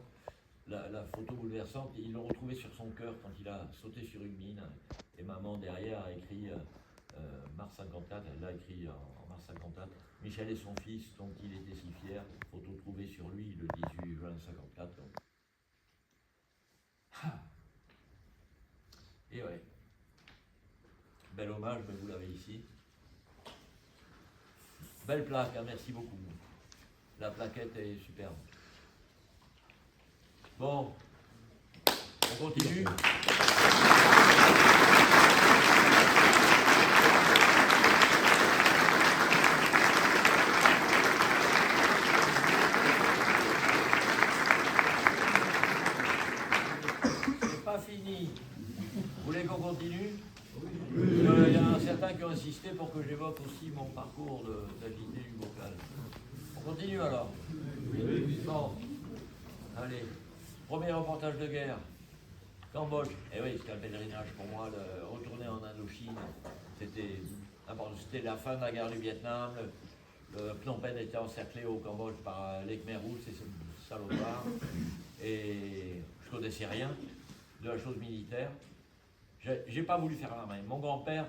La photo bouleversante, ils l'ont retrouvée sur son cœur quand il a sauté sur une mine. Et maman, derrière, a écrit mars 54. Elle a écrit en mars 54. Michel et son fils, dont il était si fier. Photo trouvée sur lui le 18 juin 54. Et ouais, bel hommage, mais vous l'avez ici. Belle plaque, hein, merci beaucoup. La plaquette est superbe. Bon, on continue. C'est pas fini. Vous voulez qu'on continue? Il y en a certains qui ont insisté pour que j'évoque aussi mon parcours d'agité du bocal. On continue alors? Bon. Allez. Premier reportage de guerre. Cambodge. Eh oui, c'était un pèlerinage pour moi. Retourner en Indochine, c'était la fin de la guerre du Vietnam. Le Phnom Penh était encerclé au Cambodge par les Khmer Rouges, ces salopards. Et je connaissais rien de la chose militaire. J'ai pas voulu faire la main. Mon grand-père,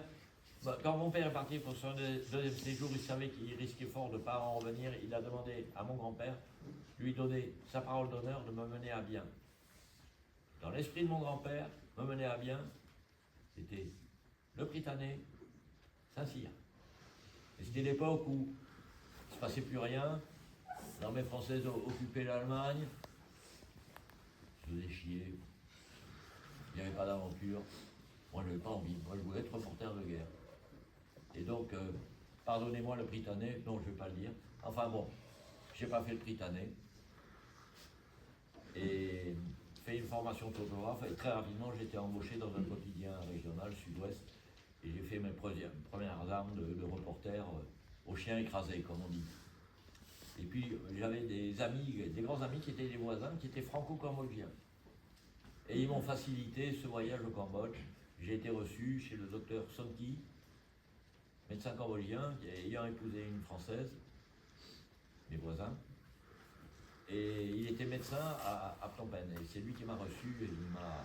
quand mon père est parti pour son deuxième séjour, il savait qu'il risquait fort de ne pas en revenir. Il a demandé à mon grand-père, lui donner sa parole d'honneur de me mener à bien. Dans l'esprit de mon grand-père, me mener à bien, c'était le Prytanée, Saint-Cyr. Et c'était l'époque où il ne se passait plus rien. L'armée française occupait l'Allemagne. Je faisais chier. Il n'y avait pas d'aventure. Moi, je n'avais pas envie. Moi, je voulais être reporter de guerre. Et donc, pardonnez-moi le Prytanée. Non, je ne vais pas le dire. Enfin bon, je n'ai pas fait le Prytanée. Et fait une formation de photographe. Et très rapidement, j'ai été embauché dans un quotidien régional, Sud-Ouest. Et j'ai fait mes premières armes de reporter au chien écrasé, comme on dit. Et puis, j'avais des amis, des grands amis qui étaient des voisins, qui étaient franco-cambodgiens. Et ils m'ont facilité ce voyage au Cambodge. J'ai été reçu chez le docteur Sonki, médecin cambodgien, ayant épousé une Française, mes voisins. Et il était médecin à Phnom Penh. Et c'est lui qui m'a reçu et il m'a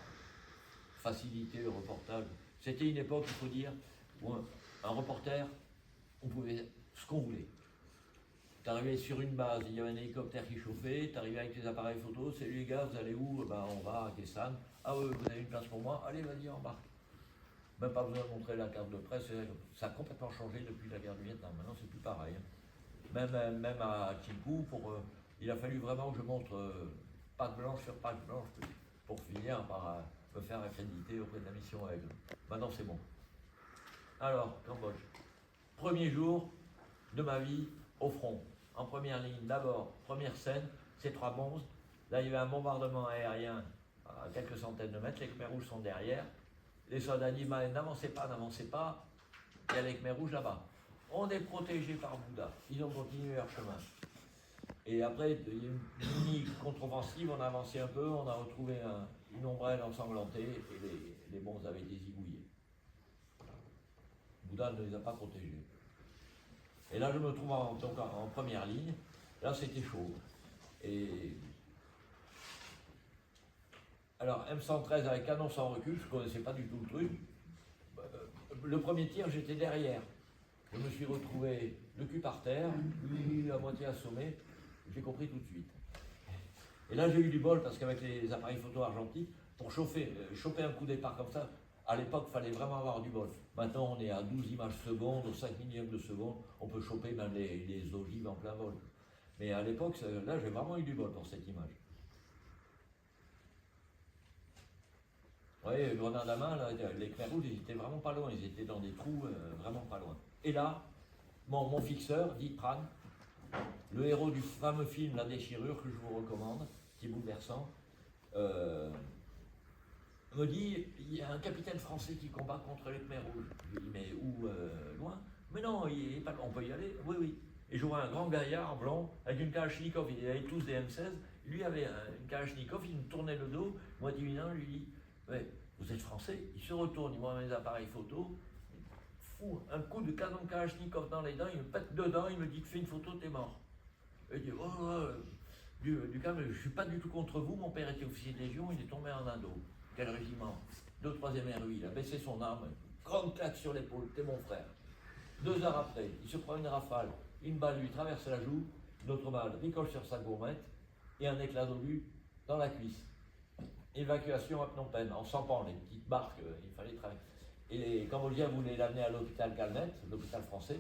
facilité le reportage. C'était une époque, il faut dire, où un reporter, on pouvait ce qu'on voulait. T'arrivais sur une base, il y avait un hélicoptère qui chauffait, t'arrivais avec tes appareils photo, salut les gars, vous allez où? Ben, on va à Kessan. Ah oui, vous avez une place pour moi? Allez, vas-y, embarque. Même pas besoin de montrer la carte de presse, ça a complètement changé depuis la guerre du Vietnam. Maintenant, c'est plus pareil. Même à Chikou, il a fallu vraiment que je montre page blanche sur page blanche pour finir par me faire accréditer auprès de la mission Aigle. Maintenant, c'est bon. Alors, Cambodge. Premier jour de ma vie au front. En première ligne, d'abord, première scène, c'est 3 bombes. Là, il y avait un bombardement aérien à quelques centaines de mètres. Les Khmers rouges sont derrière. Les soldats disent, n'avancez pas, il y a les Khmers rouges là-bas. On est protégé par Bouddha. Ils ont continué leur chemin. Et après, il y a une mini-contre-offensive, on a avancé un peu, on a retrouvé une ombrelle ensanglantée et les bombes avaient été zigouillées. Bouddha ne les a pas protégés. Et là, je me trouve en première ligne. Là, c'était chaud. Et alors, M113 avec canon sans recul, je ne connaissais pas du tout le truc. Le premier tir, j'étais derrière. Je me suis retrouvé le cul par terre, lui à moitié assommé. J'ai compris tout de suite. Et là, j'ai eu du bol parce qu'avec les appareils photo argentiques, pour choper un coup départ comme ça, À l'époque, il fallait vraiment avoir du bol. Maintenant, on est à 12 images secondes, au 5 millième de seconde, on peut choper même les ogives en plein vol. Mais à l'époque, là, j'ai vraiment eu du bol pour cette image. Vous voyez, Grenade-à-Main, là, les Khmers rouges, ils étaient vraiment pas loin, ils étaient dans des trous vraiment pas loin. Et là, mon fixeur, dit Pran, le héros du fameux film La Déchirure, que je vous recommande, qui est bouleversant, me dit, il y a un capitaine français qui combat contre les Khmers rouges. Je lui dis, mais où loin? Mais non, il est pas loin, on peut y aller. Oui, oui. Et je vois un grand gaillard blanc avec une Kalachnikov, ils avaient tous des M16, lui avait une Kalachnikov, il me tournait le dos, moi 10 minutes, lui dit, ouais, vous êtes français? Il se retourne, il voit mes appareils photo, fou, un coup de canon Kalachnikov dans les dents, il me pète dedans, il me dit, fais une photo, t'es mort. Et il dit, oh, du calme, je ne suis pas du tout contre vous, mon père était officier de Légion, il est tombé en Indo. Quel régiment? 2e RUI, il a baissé son arme, grande claque sur l'épaule, t'es mon frère. 2 heures après, il se prend une rafale, une balle lui traverse la joue, une autre balle ricoche sur sa gourmette et un éclat d'obus dans la cuisse. Évacuation à Phnom Penh, en 100 pans, les petites barques, il fallait traverser. Et les Cambodgiens voulaient l'amener à l'hôpital Calmette, l'hôpital français.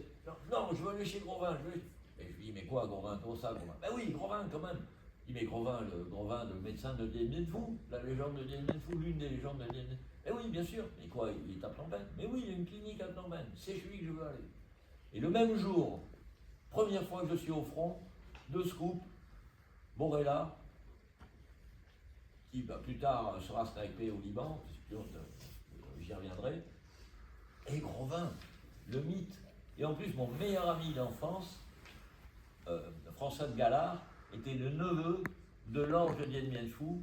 Non, je veux aller chez Grovin, je veux... Et je lui dis, mais quoi, Grovin, comment ça, Grovin? Ben oui, Grovin, quand même. Il dit, mais Grovin, le médecin de Dien Bien Phu, la légende de Dien Bien Phu, l'une des légendes de Dien Bien Phu. Eh oui, bien sûr. Mais quoi, il est à Phnom Penh? Mais oui, il y a une clinique à Phnom Penh. C'est chez lui que je veux aller. Et le même jour, première fois que je suis au front, 2 scoops, Borella, qui plus tard sera snipé au Liban, j'y reviendrai, et Grovin, le mythe. Et en plus, mon meilleur ami d'enfance, François de Galard, était le neveu de l'ange de Dien Bien Phu,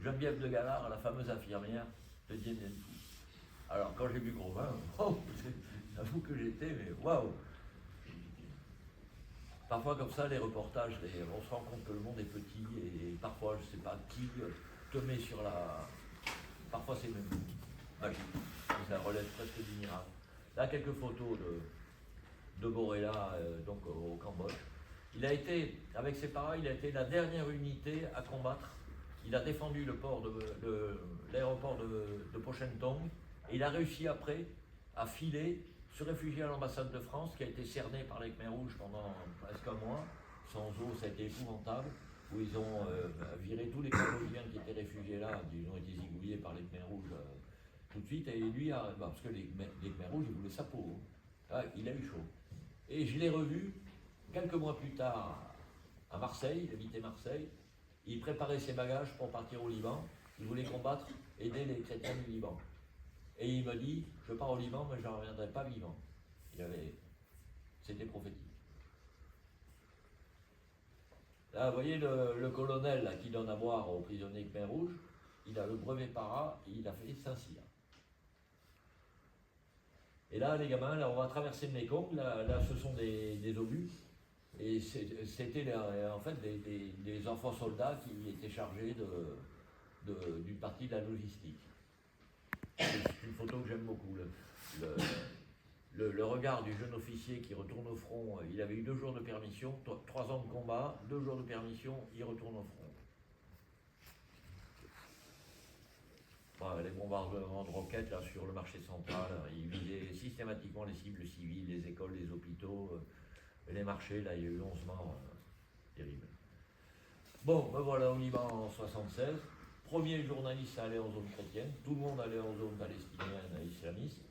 Geneviève de Galard, la fameuse infirmière de Dien Bien Phu. Alors, quand j'ai vu Grovin, oh, j'avoue que j'étais, mais waouh! Parfois, comme ça, les reportages, on se rend compte que le monde est petit et parfois, je ne sais pas qui te met sur la. Parfois, c'est même magique. Ça relève presque du miracle. Là, quelques photos de Borella, donc au Cambodge. Il a été, avec ses parents, il a été la dernière unité à combattre. Il a défendu l'aéroport de Pochentong et il a réussi après à filer, se réfugier à l'ambassade de France qui a été cernée par les Khmers rouges pendant presque un mois. Sans eau, ça a été épouvantable, où ils ont viré tous les Cambodgiens qui étaient réfugiés là, ils ont été zigouillés par les Khmers rouges tout de suite. Et lui, parce que les Khmers rouges, ils voulaient sa peau. Ah, il a eu chaud. Et je l'ai revu quelques mois plus tard à Marseille, il habitait Marseille, il préparait ses bagages pour partir au Liban, il voulait combattre, aider les chrétiens du Liban. Et il me dit, je pars au Liban, mais je ne reviendrai pas vivant. C'était prophétique. Là, vous voyez le colonel là, qui donne à boire aux prisonniers Khmer rouges, il a le brevet para, et il a fait Saint-Cyr. Et là, les gamins, là, on va traverser le Mekong, là ce sont des obus. Et c'était en fait des enfants soldats qui étaient chargés d'une partie de la logistique. C'est une photo que j'aime beaucoup. Le regard du jeune officier qui retourne au front, il avait eu 2 jours de permission, 3 ans de combat, 2 jours de permission, il retourne au front. Voilà, les bombardements de roquettes là, sur le marché central, ils visaient systématiquement les cibles civiles, les écoles, les hôpitaux. Les marchés, là, il y a eu 11 morts, terrible. Bon, ben voilà, au Liban en 1976, premier journaliste à aller en zone chrétienne, tout le monde allait en zone palestinienne islamiste.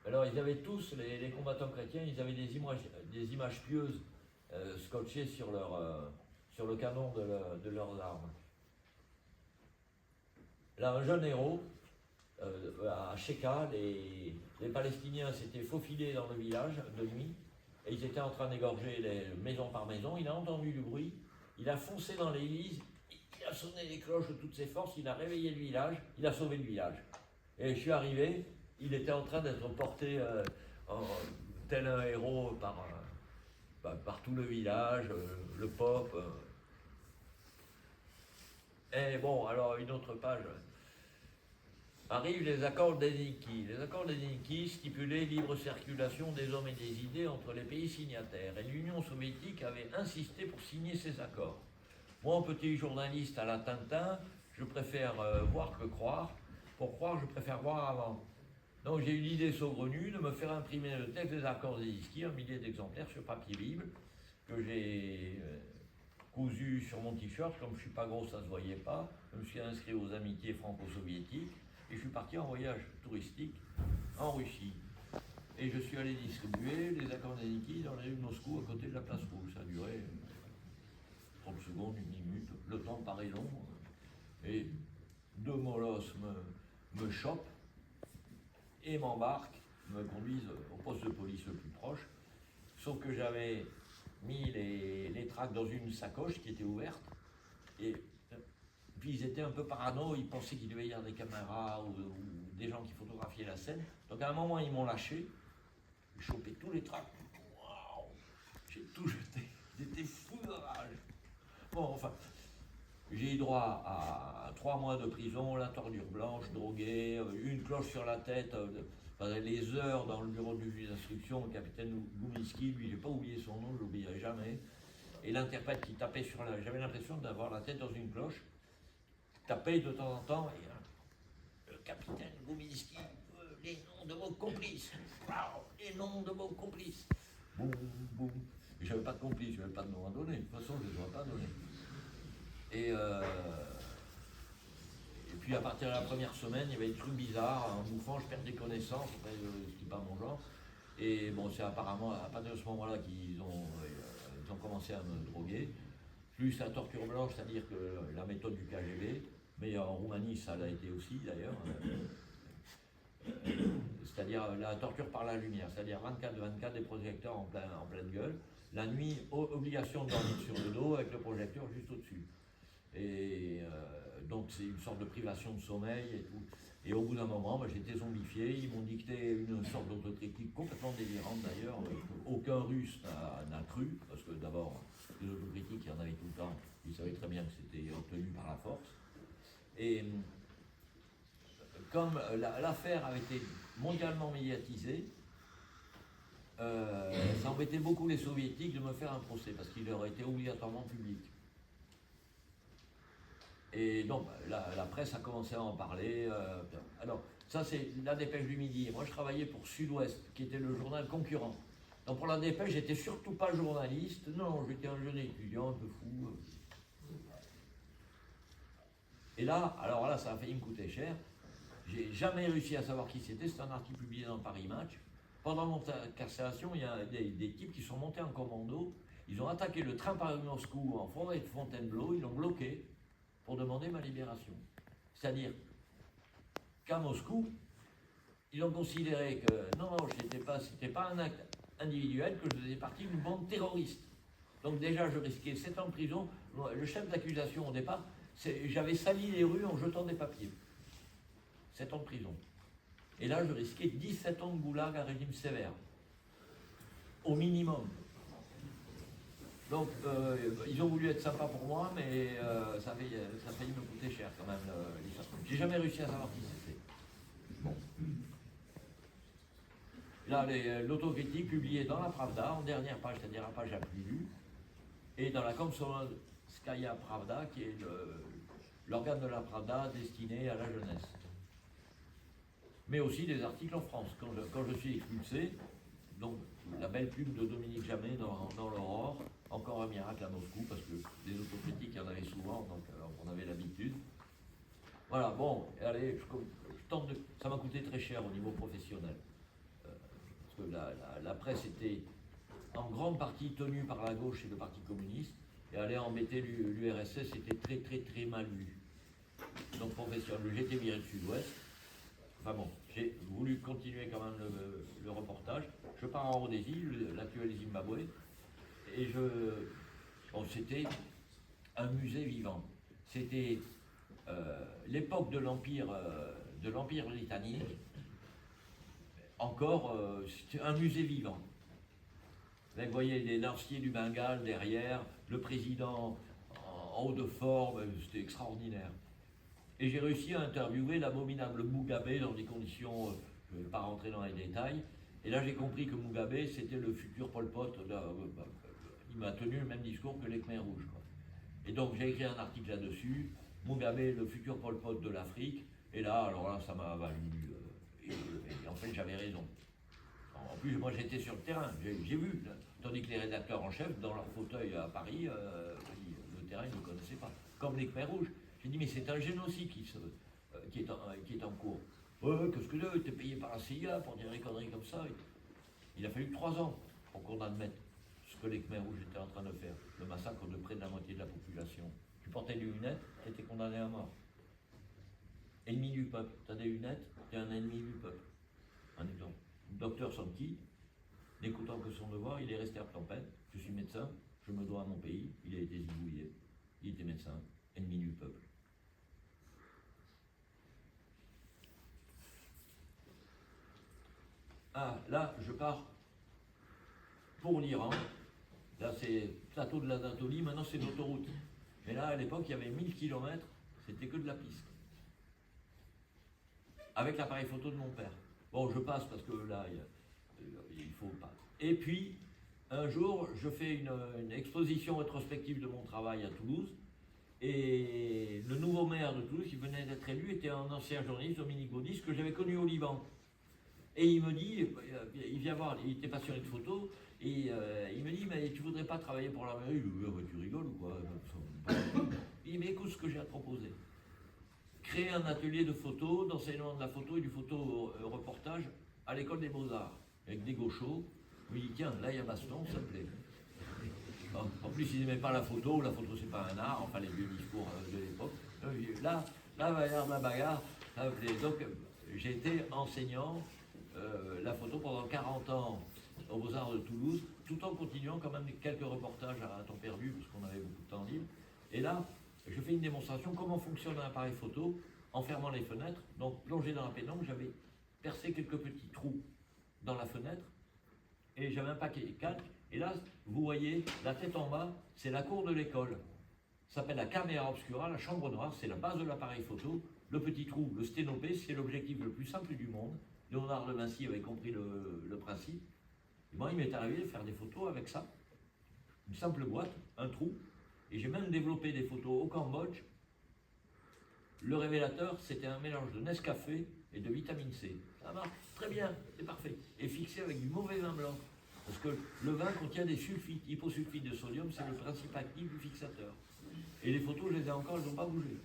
Alors, ils avaient tous, les combattants chrétiens, ils avaient des images pieuses scotchées sur le canon de leurs armes. Là, un jeune héros, à Sheka, les Palestiniens s'étaient faufilés dans le village de nuit et ils étaient en train d'égorger les maison par maison. Il a entendu du bruit, il a foncé dans l'église, il a sonné les cloches de toutes ses forces, il a réveillé le village, il a sauvé le village. Et je suis arrivé, il était en train d'être porté tel un héros par tout le village, le pop. Et bon, alors une autre page. Arrivent les accords d'Helsinki. Les accords d'Helsinki stipulaient libre circulation des hommes et des idées entre les pays signataires. Et l'Union soviétique avait insisté pour signer ces accords. Moi, petit journaliste à la Tintin, je préfère voir que croire. Pour croire, je préfère voir avant. Donc j'ai eu l'idée saugrenue de me faire imprimer le texte des accords Zelinsky, 1 millier d'exemplaires sur papier libre, que j'ai cousu sur mon t-shirt. Comme je ne suis pas gros, ça ne se voyait pas. Je me suis inscrit aux amitiés franco-soviétiques et je suis parti en voyage touristique en Russie. Et je suis allé distribuer les accords Zelinsky dans les rues de Moscou, à côté de la place Rouge. Ça a duré 30 secondes, 1 minute, le temps paraît long. Et deux molosses me chopent et m'embarquent, me conduisent au poste de police le plus proche. Sauf que j'avais mis les tracts dans une sacoche qui était ouverte. Et puis ils étaient un peu parano, ils pensaient qu'il devait y avoir des caméras ou des gens qui photographiaient la scène. Donc à un moment, ils m'ont lâché. J'ai chopé tous les tracts. Waouh! J'ai tout jeté. J'étais fou de rage. Bon, enfin, j'ai eu droit à 3 mois de prison, la tordure blanche, drogué, une cloche sur la tête, les heures dans le bureau du juge d'instruction, le capitaine Gouminski, lui, j'ai pas oublié son nom, je l'oublierai jamais. Et l'interprète qui tapait sur la... J'avais l'impression d'avoir la tête dans une cloche, tapait de temps en temps, et le capitaine Gouminski, les noms de vos complices, les noms de vos complices. Boum, boum. Et j'avais pas de complice, j'avais pas de nom à donner, de toute façon je ne les aurais pas donné. Et puis à partir de la première semaine, il y avait des trucs bizarres, en bouffant, je perds des connaissances, après, ce qui n'est pas mon genre. Et bon, c'est apparemment à partir de ce moment-là qu'ils ont commencé à me droguer. Plus la torture blanche, c'est-à-dire que la méthode du KGB, mais en Roumanie, ça l'a été aussi d'ailleurs. C'est-à-dire la torture par la lumière, c'est-à-dire 24/24 des projecteurs en pleine gueule. La nuit, obligation de dormir sur le dos avec le projecteur juste au-dessus. Et donc c'est une sorte de privation de sommeil et tout. Et au bout d'un moment, j'étais zombifié, ils m'ont dicté une sorte d'autocritique complètement délirante d'ailleurs, qu'aucun russe n'a cru, parce que d'abord, les autocritiques, il y en avait tout le temps, ils savaient très bien que c'était obtenu par la force. Et comme l'affaire avait été mondialement médiatisée, ça embêtait beaucoup les soviétiques de me faire un procès, parce qu'il aurait été obligatoirement public. Et donc, la presse a commencé à en parler. Alors, ça, c'est la Dépêche du Midi. Moi, je travaillais pour Sud-Ouest, qui était le journal concurrent. Donc, pour la Dépêche, j'étais surtout pas journaliste. Non, j'étais un jeune étudiant, un peu fou. Et là, alors là, ça a failli me coûter cher. J'ai jamais réussi à savoir qui c'était. C'est un article publié dans Paris Match. Pendant mon incarcération, il y a des types qui sont montés en commando. Ils ont attaqué le train Paris-Moscou en forêt de Fontainebleau. Ils l'ont bloqué pour demander ma libération. C'est-à-dire qu'à Moscou, ils ont considéré que non, c'était pas un acte individuel, que je faisais partie d'une bande terroriste. Donc déjà, je risquais 7 ans de prison. Le chef d'accusation au départ, j'avais sali les rues en jetant des papiers. 7 ans de prison. Et là, je risquais 17 ans de goulag à régime sévère. Au minimum. Donc, ils ont voulu être sympas pour moi, mais ça a failli me coûter cher quand même. J'ai jamais réussi à savoir qui c'était. Bon. Là, l'autocritique publiée dans la Pravda, en dernière page, c'est-à-dire la page la plus lue, et dans la Komsomolskaya Pravda, qui est l'organe de la Pravda destiné à la jeunesse. Mais aussi des articles en France. Quand je suis expulsé, donc la belle pub de Dominique Jamais dans l'Aurore, encore un miracle à Moscou, parce que des autocritiques, il y en avait souvent, donc on avait l'habitude. Voilà, bon, allez, je tente de... Ça m'a coûté très cher au niveau professionnel. Parce que la presse était en grande partie tenue par la gauche et le Parti communiste, et aller embêter l'URSS, c'était très très très mal vu. Donc professionnel, j'ai été viré de Sud-Ouest. Enfin bon, j'ai voulu continuer quand même le reportage. Je pars en Rhodésie, l'actuel Zimbabwe, et bon, c'était un musée vivant. C'était l'époque de l'Empire britannique. Encore, c'était un musée vivant. Là, vous voyez les lanciers du Bengale derrière, le président en haut de forme, c'était extraordinaire. Et j'ai réussi à interviewer l'abominable Mugabe dans des conditions, je ne vais pas rentrer dans les détails. Et là, j'ai compris que Mugabe, c'était le futur Pol Pot. Il m'a tenu le même discours que les Khmers rouges, quoi. Et donc j'ai écrit un article là-dessus, Mugabe, le futur Pol Pot de l'Afrique, et là, alors là, ça m'a valu, et en fait j'avais raison. En plus, moi j'étais sur le terrain, j'ai vu, là, tandis que les rédacteurs en chef, dans leur fauteuil à Paris, le terrain, ils ne connaissaient pas. Comme les Khmers rouges. J'ai dit, mais c'est un génocide qui est en cours. Ouais, qu'est-ce que c'est, t'es payé par la CIA pour dire des conneries comme ça. Il a fallu 3 ans pour qu'on admette ce que les Khmers rouges étaient en train de faire. Le massacre de près de la moitié de la population. Tu portais des lunettes, tu étais condamné à mort. Ennemi du peuple. Tu as des lunettes, tu es un ennemi du peuple. Un exemple. Le docteur Santi, n'écoutant que son devoir, il est resté à Phnom Penh. Je suis médecin, je me dois à mon pays. Il a été zigouillé. Il était médecin, ennemi du peuple. Ah, là, je pars pour l'Iran. Là, c'est plateau de l'Anatolie, maintenant c'est l'autoroute. Mais là, à l'époque, il y avait 1000 km, c'était que de la piste. Avec l'appareil photo de mon père. Bon, je passe parce que là, il faut pas. Et puis, un jour, je fais une exposition rétrospective de mon travail à Toulouse. Et le nouveau maire de Toulouse, qui venait d'être élu, était un ancien journaliste, Dominique Baudis, que j'avais connu au Liban. Et il me dit, il vient voir, il était passionné de photos, et il me dit, mais tu voudrais pas travailler pour la mairie? Je lui dis, tu rigoles ou quoi? Il dit, mais écoute ce que j'ai à te proposer. Créer un atelier de photos, d'enseignement de la photo et du photo-reportage à l'école des Beaux-Arts, avec des gauchos. Je lui dis, tiens, là il y a Baston, ça me plaît. En plus, il n'aimait pas la photo c'est pas un art, enfin les vieux discours de l'époque. Là, il va y avoir de la bagarre. Donc, j'ai été enseignant la photo pendant 40 ans aux Beaux-Arts de Toulouse, tout en continuant quand même quelques reportages à temps perdu, parce qu'on avait beaucoup de temps libre. Et là, je fais une démonstration comment fonctionne un appareil photo en fermant les fenêtres. Donc, plongé dans la pénombre, j'avais percé quelques petits trous dans la fenêtre et j'avais un paquet de calques. Et là, vous voyez, la tête en bas, c'est la cour de l'école. Ça s'appelle la caméra obscura, la chambre noire, c'est la base de l'appareil photo. Le petit trou, le sténopé, c'est l'objectif le plus simple du monde. Léonard de Vinci avait compris le principe. Et moi, il m'est arrivé de faire des photos avec ça. Une simple boîte, un trou. Et j'ai même développé des photos au Cambodge. Le révélateur, c'était un mélange de Nescafé et de vitamine C. Ça marche très bien, c'est parfait. Et fixé avec du mauvais vin blanc. Parce que le vin contient des sulfites, hyposulfite de sodium, c'est le principe actif du fixateur. Et les photos, je les ai encore, elles n'ont pas bougé.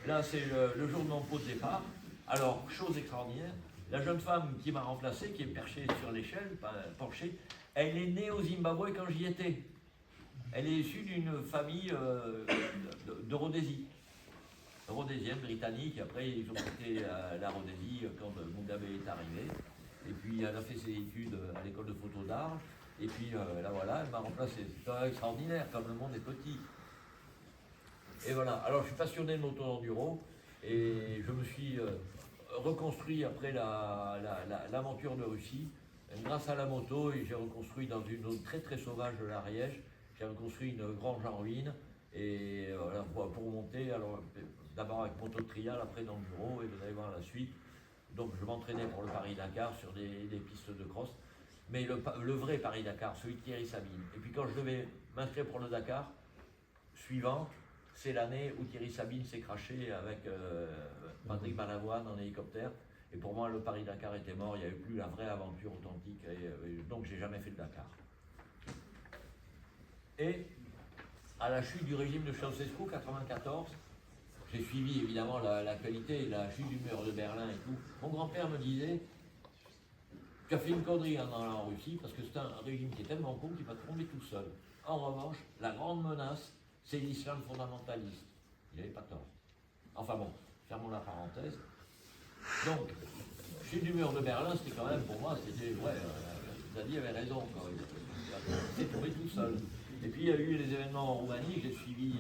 Là, c'est le jour de mon pot de départ. Alors, chose extraordinaire, la jeune femme qui m'a remplacé, qui est perchée sur l'échelle, penchée, elle est née au Zimbabwe quand j'y étais. Elle est issue d'une famille de Rhodésie. Rhodésienne, britannique. Après, ils ont quitté la Rhodésie quand Mugabe est arrivé. Et puis, elle a fait ses études à l'école de photo d'art. Et puis, là, voilà, elle m'a remplacé. C'est extraordinaire, comme le monde est petit. Et voilà. Alors, je suis passionné de moto-enduro. Et je me suis reconstruit après l'aventure de Russie. Grâce à la moto, et j'ai reconstruit dans une zone très très sauvage de l'Ariège. J'ai reconstruit une grange en ruine. Et voilà, pour monter, alors d'abord avec moto de trial, après d'enduro, et vous allez voir la suite. Donc je m'entraînais pour le Paris-Dakar sur des pistes de cross. Mais le vrai Paris-Dakar, celui de Thierry Sabine. Et puis quand je devais m'inscrire pour le Dakar suivant, c'est l'année où Thierry Sabine s'est craché avec Patrick Balavoine en hélicoptère. Et pour moi, le Paris-Dakar était mort, il n'y avait plus la vraie aventure authentique. Et donc j'ai jamais fait le Dakar. Et à la chute du régime de Ceausescu, 1994, j'ai suivi évidemment l'actualité, la chute du mur de Berlin et tout. Mon grand-père me disait, tu as fait une connerie en allant en Russie, parce que c'est un régime qui est tellement con qu'il va tomber tout seul. En revanche, la grande menace, c'est l'islam fondamentaliste. Il n'avait pas tort. Enfin bon, fermons la parenthèse. Donc, chute du mur de Berlin, c'était quand même, pour moi, c'était, ouais, Zadie avait raison, quoi. Il s'est tombé tout seul. Et puis il y a eu les événements en Roumanie, j'ai suivi,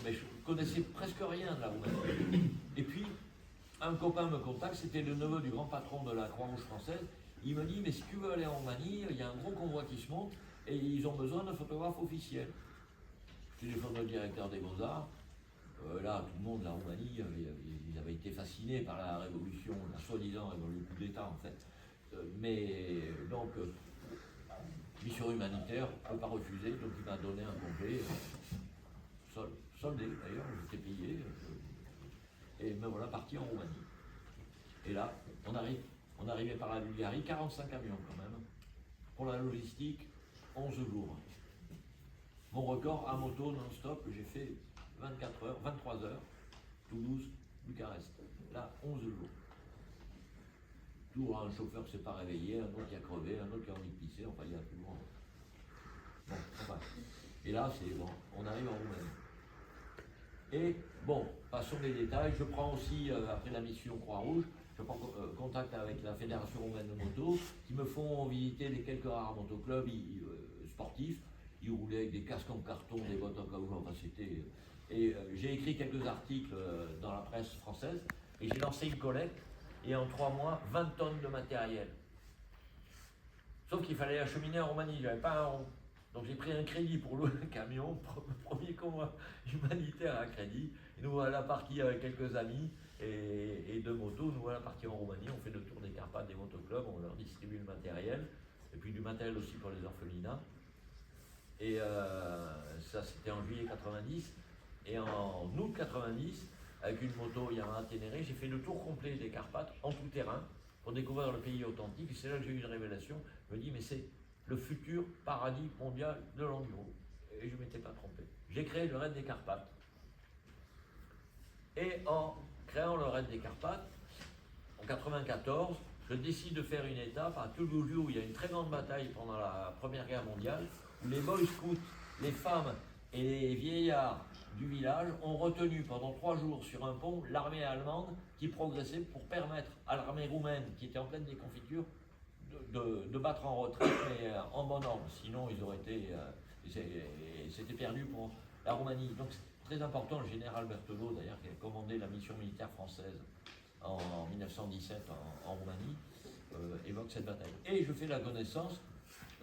mais je connaissais presque rien de la Roumanie. Et puis, un copain me contacte, c'était le neveu du grand patron de la Croix-Rouge française. Il me dit, mais si tu veux aller en Roumanie, il y a un gros convoi qui se monte et ils ont besoin d'un photographe officiel. Je téléphone au directeur des Beaux-Arts. Là, tout le monde, la Roumanie, ils avaient été fascinés par la révolution, la soi-disant, le coup d'État en fait. Mais donc, mission humanitaire, on ne peut pas refuser, donc il m'a donné un congé, soldé d'ailleurs, j'étais payé, et me voilà parti en Roumanie. Et là, on arrivait par la Bulgarie, 45 avions quand même, pour la logistique, 11 jours. Mon record à moto non-stop, j'ai fait 24 heures, 23 heures, Toulouse, Bucarest. Là, 11 jours. Toujours un chauffeur qui ne s'est pas réveillé, un autre qui a crevé, un autre qui a envie de pisser, enfin il y a toujours. Bon, enfin. Et là, c'est bon, on arrive en Roumanie. Et bon, passons les détails. Je prends aussi, après la mission Croix-Rouge, je prends contact avec la Fédération roumaine de moto, qui me font visiter les quelques rares motoclubs sportifs. Ils roulaient avec des casques en carton, des bottes en caoutchouc, enfin c'était. Et j'ai écrit quelques articles dans la presse française, et j'ai lancé une collecte, et en 3 mois, 20 tonnes de matériel. Sauf qu'il fallait acheminer en Roumanie, j'avais pas un rond. Donc j'ai pris un crédit pour louer un camion, premier convoi humanitaire à crédit. Et nous voilà partis avec quelques amis et 2 motos. Nous voilà partis en Roumanie, on fait le tour des Carpates, des motoclubs, on leur distribue le matériel. Et puis du matériel aussi pour les orphelinats. Et ça c'était en juillet 90. Et en août 90, avec une moto Yamaha Ténéré, j'ai fait le tour complet des Carpates en tout terrain pour découvrir le pays authentique. Et c'est là que j'ai eu une révélation. Je me dis, mais c'est le futur paradis mondial de l'enduro. Et je ne m'étais pas trompé. J'ai créé le Raid des Carpates. Et en créant le Raid des Carpates, en 94, je décide de faire une étape à Toulouse où il y a une très grande bataille pendant la Première Guerre mondiale, où les Boy Scouts, les femmes et les vieillards du village ont retenu pendant 3 jours sur un pont l'armée allemande qui progressait pour permettre à l'armée roumaine, qui était en pleine déconfiture, de battre en retraite, mais en bon ordre. Sinon, ils auraient été. C'était perdu pour la Roumanie. Donc, c'est très important. Le général Berthelot, d'ailleurs, qui a commandé la mission militaire française en 1917 en Roumanie, évoque cette bataille. Et je fais la connaissance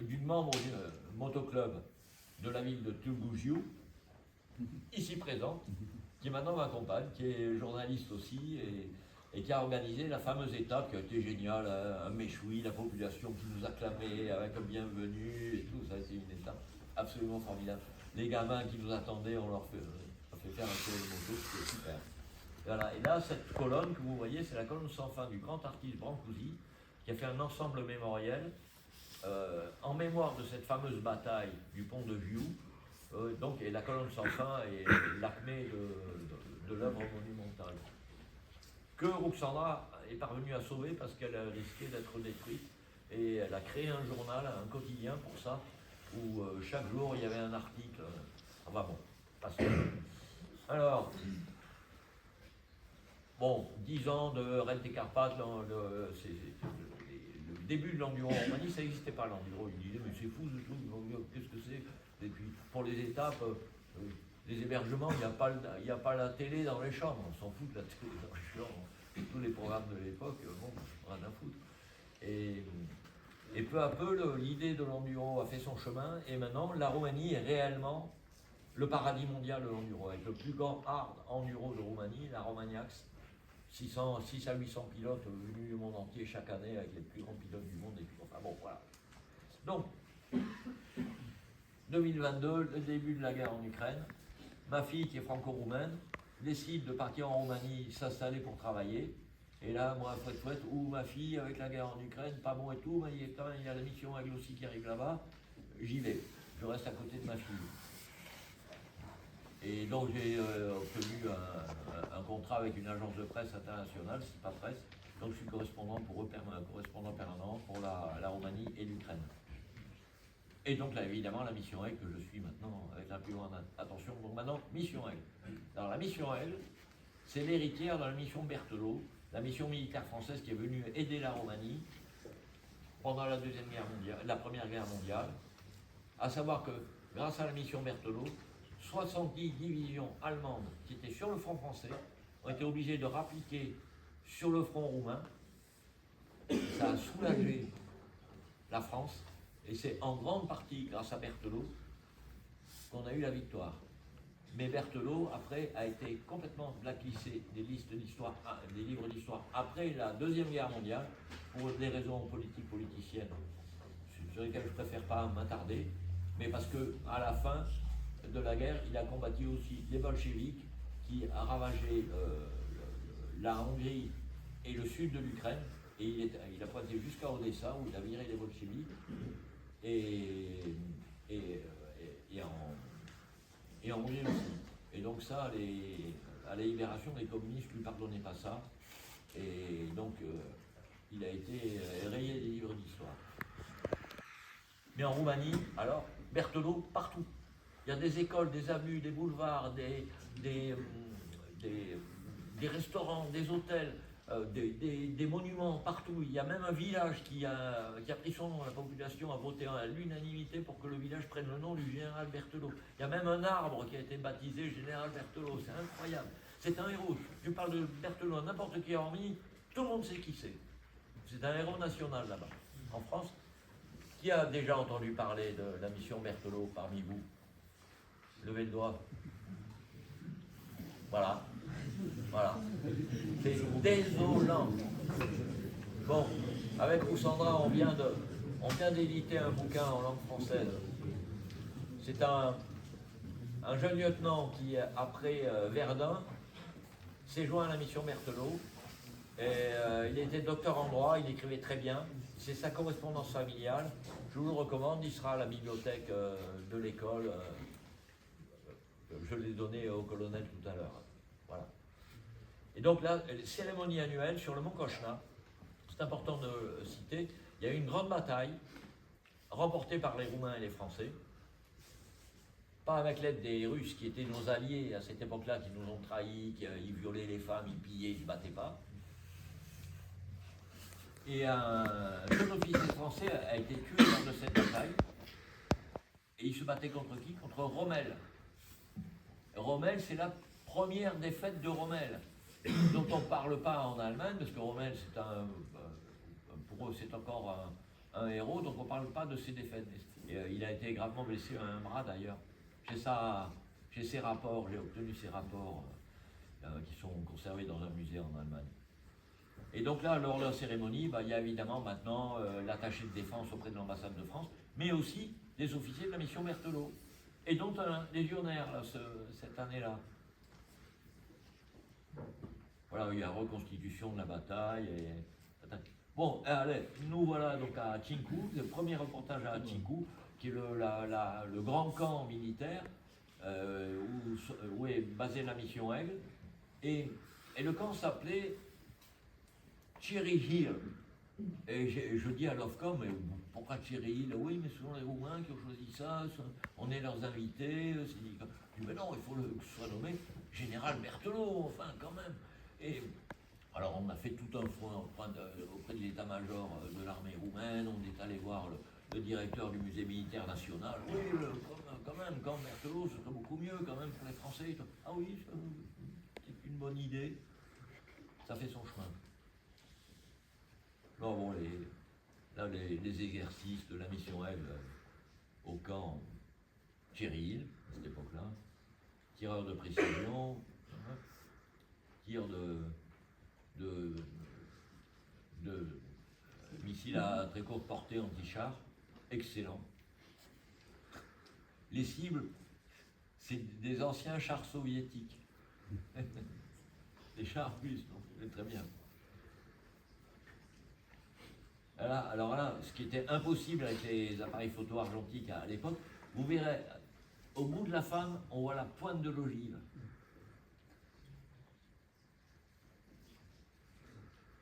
d'une membre du motoclub de la ville de Tulgugiu, ici présente, qui maintenant m'accompagne, qui est journaliste aussi, et qui a organisé la fameuse étape qui a été géniale, un méchoui, la population qui nous acclamait avec un bienvenu et tout, ça a été une étape absolument formidable. Les gamins qui nous attendaient, on leur fait faire un tour de moto, c'était super. Voilà. Et là, cette colonne que vous voyez, c'est la colonne sans fin du grand artiste Brancusi, qui a fait un ensemble mémoriel en mémoire de cette fameuse bataille du pont de Viu. Donc, et la colonne sans fin est l'acmé de l'œuvre monumentale. Que Ruxandra est parvenue à sauver parce qu'elle a risqué d'être détruite. Et elle a créé un journal, un quotidien pour ça, où chaque jour il y avait un article. Enfin bon, passons. Alors, bon, 10 ans de Raid des Carpates, le début de l'enduro en Roumanie, ça n'existait pas l'enduro. Ils disaient, mais c'est fou ce truc, qu'est-ce que c'est? Et puis, pour les étapes, les hébergements, il n'y a pas la télé dans les chambres, on s'en fout de la télé dans les chambres. Tous les programmes de l'époque, bon, rien à foutre. Et peu à peu, l'idée de l'enduro a fait son chemin, et maintenant, la Roumanie est réellement le paradis mondial de l'enduro, avec le plus grand hard enduro de Roumanie, la Romagnax, 6 à 800 pilotes venus du monde entier chaque année, avec les plus grands pilotes du monde, et puis, enfin bon, voilà. Donc, 2022, le début de la guerre en Ukraine, ma fille qui est franco-roumaine décide de partir en Roumanie, s'installer pour travailler. Et là, moi, fouette, où ma fille avec la guerre en Ukraine, pas bon et tout, mais il y a la mission Aigle aussi qui arrive là-bas, j'y vais. Je reste à côté de ma fille. Et donc j'ai obtenu un contrat avec une agence de presse internationale, c'est pas presse, donc je suis correspondant pour eux, correspondant permanent pour la Roumanie et l'Ukraine. Et donc là, évidemment, la mission Aigle que je suis maintenant avec la plus grande attention. Donc maintenant, mission Aigle. Alors la mission Aigle, c'est l'héritière de la mission Berthelot, la mission militaire française qui est venue aider la Roumanie pendant la Première Guerre mondiale. À savoir que grâce à la mission Berthelot, 70 divisions allemandes qui étaient sur le front français ont été obligées de rappliquer sur le front roumain. Ça a soulagé la France. Et c'est en grande partie grâce à Berthelot qu'on a eu la victoire. Mais Berthelot, après, a été complètement blacklisté des livres d'histoire après la Deuxième Guerre mondiale, pour des raisons politiciennes. sur lesquels je préfère pas m'attarder, mais parce que à la fin de la guerre, il a combattu aussi les bolcheviks qui a ravagé la Hongrie et le sud de l'Ukraine, et il a pointé jusqu'à Odessa où il a viré les bolcheviks, et en Hongrie aussi. Et donc ça, à la libération, les communistes ne lui pardonnaient pas ça, et donc il a été rayé des livres d'histoire. Mais en Roumanie, alors, Berthelot partout. Il y a des écoles, des avenues, des boulevards, des restaurants, des hôtels, des monuments partout. Il y a même un village qui a pris son nom. La population a voté à l'unanimité pour que le village prenne le nom du général Berthelot. Il y a même un arbre qui a été baptisé général Berthelot. C'est incroyable. C'est un héros. Tu parles de Berthelot à n'importe qui en Roumanie, tout le monde sait qui c'est. C'est un héros national là-bas. En France, qui a déjà entendu parler de la mission Berthelot parmi vous? Levez le doigt. Voilà. Voilà. C'est désolant. Bon, avec vous Sandra, on vient d'éditer un bouquin en langue française. C'est un jeune lieutenant qui, après Verdun, s'est joint à la mission Berthelot. Et, il était docteur en droit, il écrivait très bien. C'est sa correspondance familiale. Je vous le recommande, il sera à la bibliothèque de l'école. Je l'ai donné au colonel tout à l'heure. Voilà. Et donc là, cérémonie annuelle sur le mont Kochna, c'est important de le citer, il y a eu une grande bataille remportée par les Roumains et les Français, pas avec l'aide des Russes qui étaient nos alliés à cette époque-là, qui nous ont trahis, qui violaient les femmes, ils pillaient, ils ne se battaient pas. Et un jeune officier français a été tué lors de cette bataille, et il se battait contre qui? Contre Rommel. Rommel, c'est la première défaite de Rommel, dont on ne parle pas en Allemagne, parce que Rommel, pour eux, c'est encore un héros, donc on ne parle pas de ses défaites. Et, il a été gravement blessé à un bras d'ailleurs. J'ai ses rapports, j'ai obtenu ces rapports qui sont conservés dans un musée en Allemagne. Et donc là, lors de la cérémonie, il y a évidemment maintenant l'attaché de défense auprès de l'ambassade de France, mais aussi des officiers de la mission Berthelot, et dont un légionnaire cette année-là. Voilà, il y a reconstitution de la bataille. Bon, allez, nous voilà donc à Tchinku, le premier reportage à Tchinku, qui est le grand camp militaire où est basée la mission Aigle. Et le camp s'appelait Cherry Hill. Et je dis à l'OFCOM, mais pourquoi Cherry Hill? Oui, mais ce sont les Roumains qui ont choisi ça, on est leurs invités. Je dis, mais non, il faut que ce soit nommé Général Berthelot, enfin, quand même. Et alors, on a fait tout un foin auprès de l'état-major de l'armée roumaine, on est allé voir le directeur du musée militaire national. Oui, quand même, Berthelot, ce serait beaucoup mieux, quand même, pour les Français. Ah oui, c'est une bonne idée. Ça fait son chemin. Non, bon, les exercices de la mission Aigle au camp Cherry Hill, à cette époque-là, tireur de précision, tir de missiles à très courte portée anti-char, excellent. Les cibles, c'est des anciens chars soviétiques. Des chars russes, donc c'est très bien. Alors là, ce qui était impossible avec les appareils photo argentiques à l'époque, vous verrez, au bout de la femme, on voit la pointe de l'ogive.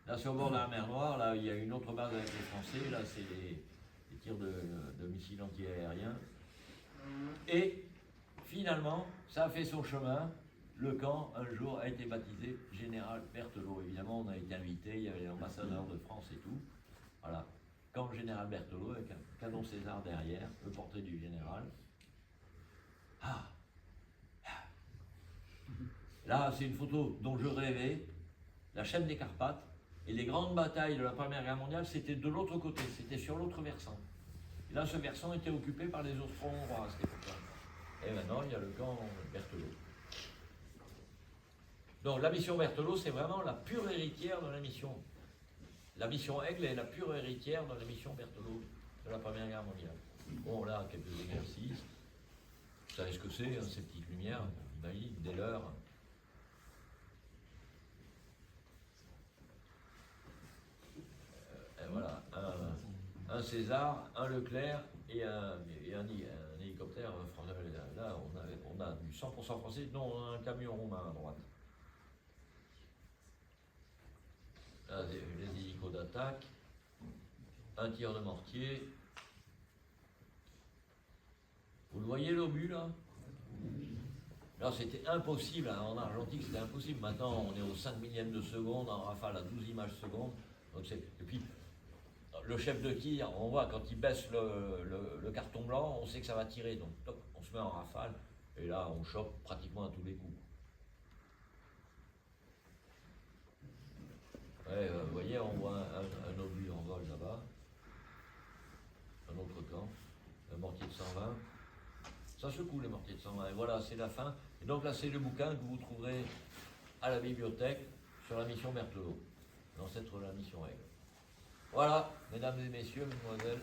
Là, sur le bord de la mer Noire, là, il y a une autre base avec les Français, là, c'est les tirs de missiles anti-aériens. Et finalement, ça a fait son chemin. Le camp, un jour, a été baptisé Général Berthelot. Évidemment, on a été invité, il y avait l'ambassadeur de France et tout. Voilà, camp Général Berthelot, avec un canon César derrière, le portrait du général. Là, c'est une photo dont je rêvais, la chaîne des Carpates, et les grandes batailles de la Première Guerre mondiale, c'était de l'autre côté, c'était sur l'autre versant. Et là, ce versant était occupé par les Austro-Hongrois à cette époque-là. Et maintenant, il y a le camp Berthelot. Donc, la mission Berthelot, c'est vraiment la pure héritière de la mission. La mission Aigle est la pure héritière de la mission Berthelot. de la Première Guerre mondiale. Bon, là, quelques exercices. Vous savez ce que c'est, hein, ces petites lumières, imagine, dès l'heure. Voilà, un César, un Leclerc et un hélicoptère français. Là, on a du 100% français, non, on a un camion roumain à droite. Là, les hélicos d'attaque, un tir de mortier. Vous le voyez l'obus là? Là, c'était impossible, hein, en argentique c'était impossible. Maintenant, on est au 5 millième de seconde, en rafale à 12 images secondes. Donc et puis, le chef de tir, on voit quand il baisse le carton blanc, on sait que ça va tirer. Donc, top, on se met en rafale, et là, on chope pratiquement à tous les coups. Ouais, vous voyez, on voit un obus en vol là-bas. Un autre camp, un mortier de 120. Ça secoue les mortiers de 120. Et voilà, c'est la fin. Et donc là, c'est le bouquin que vous trouverez à la bibliothèque sur la mission Berthelot, l'ancêtre de la mission Aigle. Voilà, mesdames et messieurs, mesdemoiselles.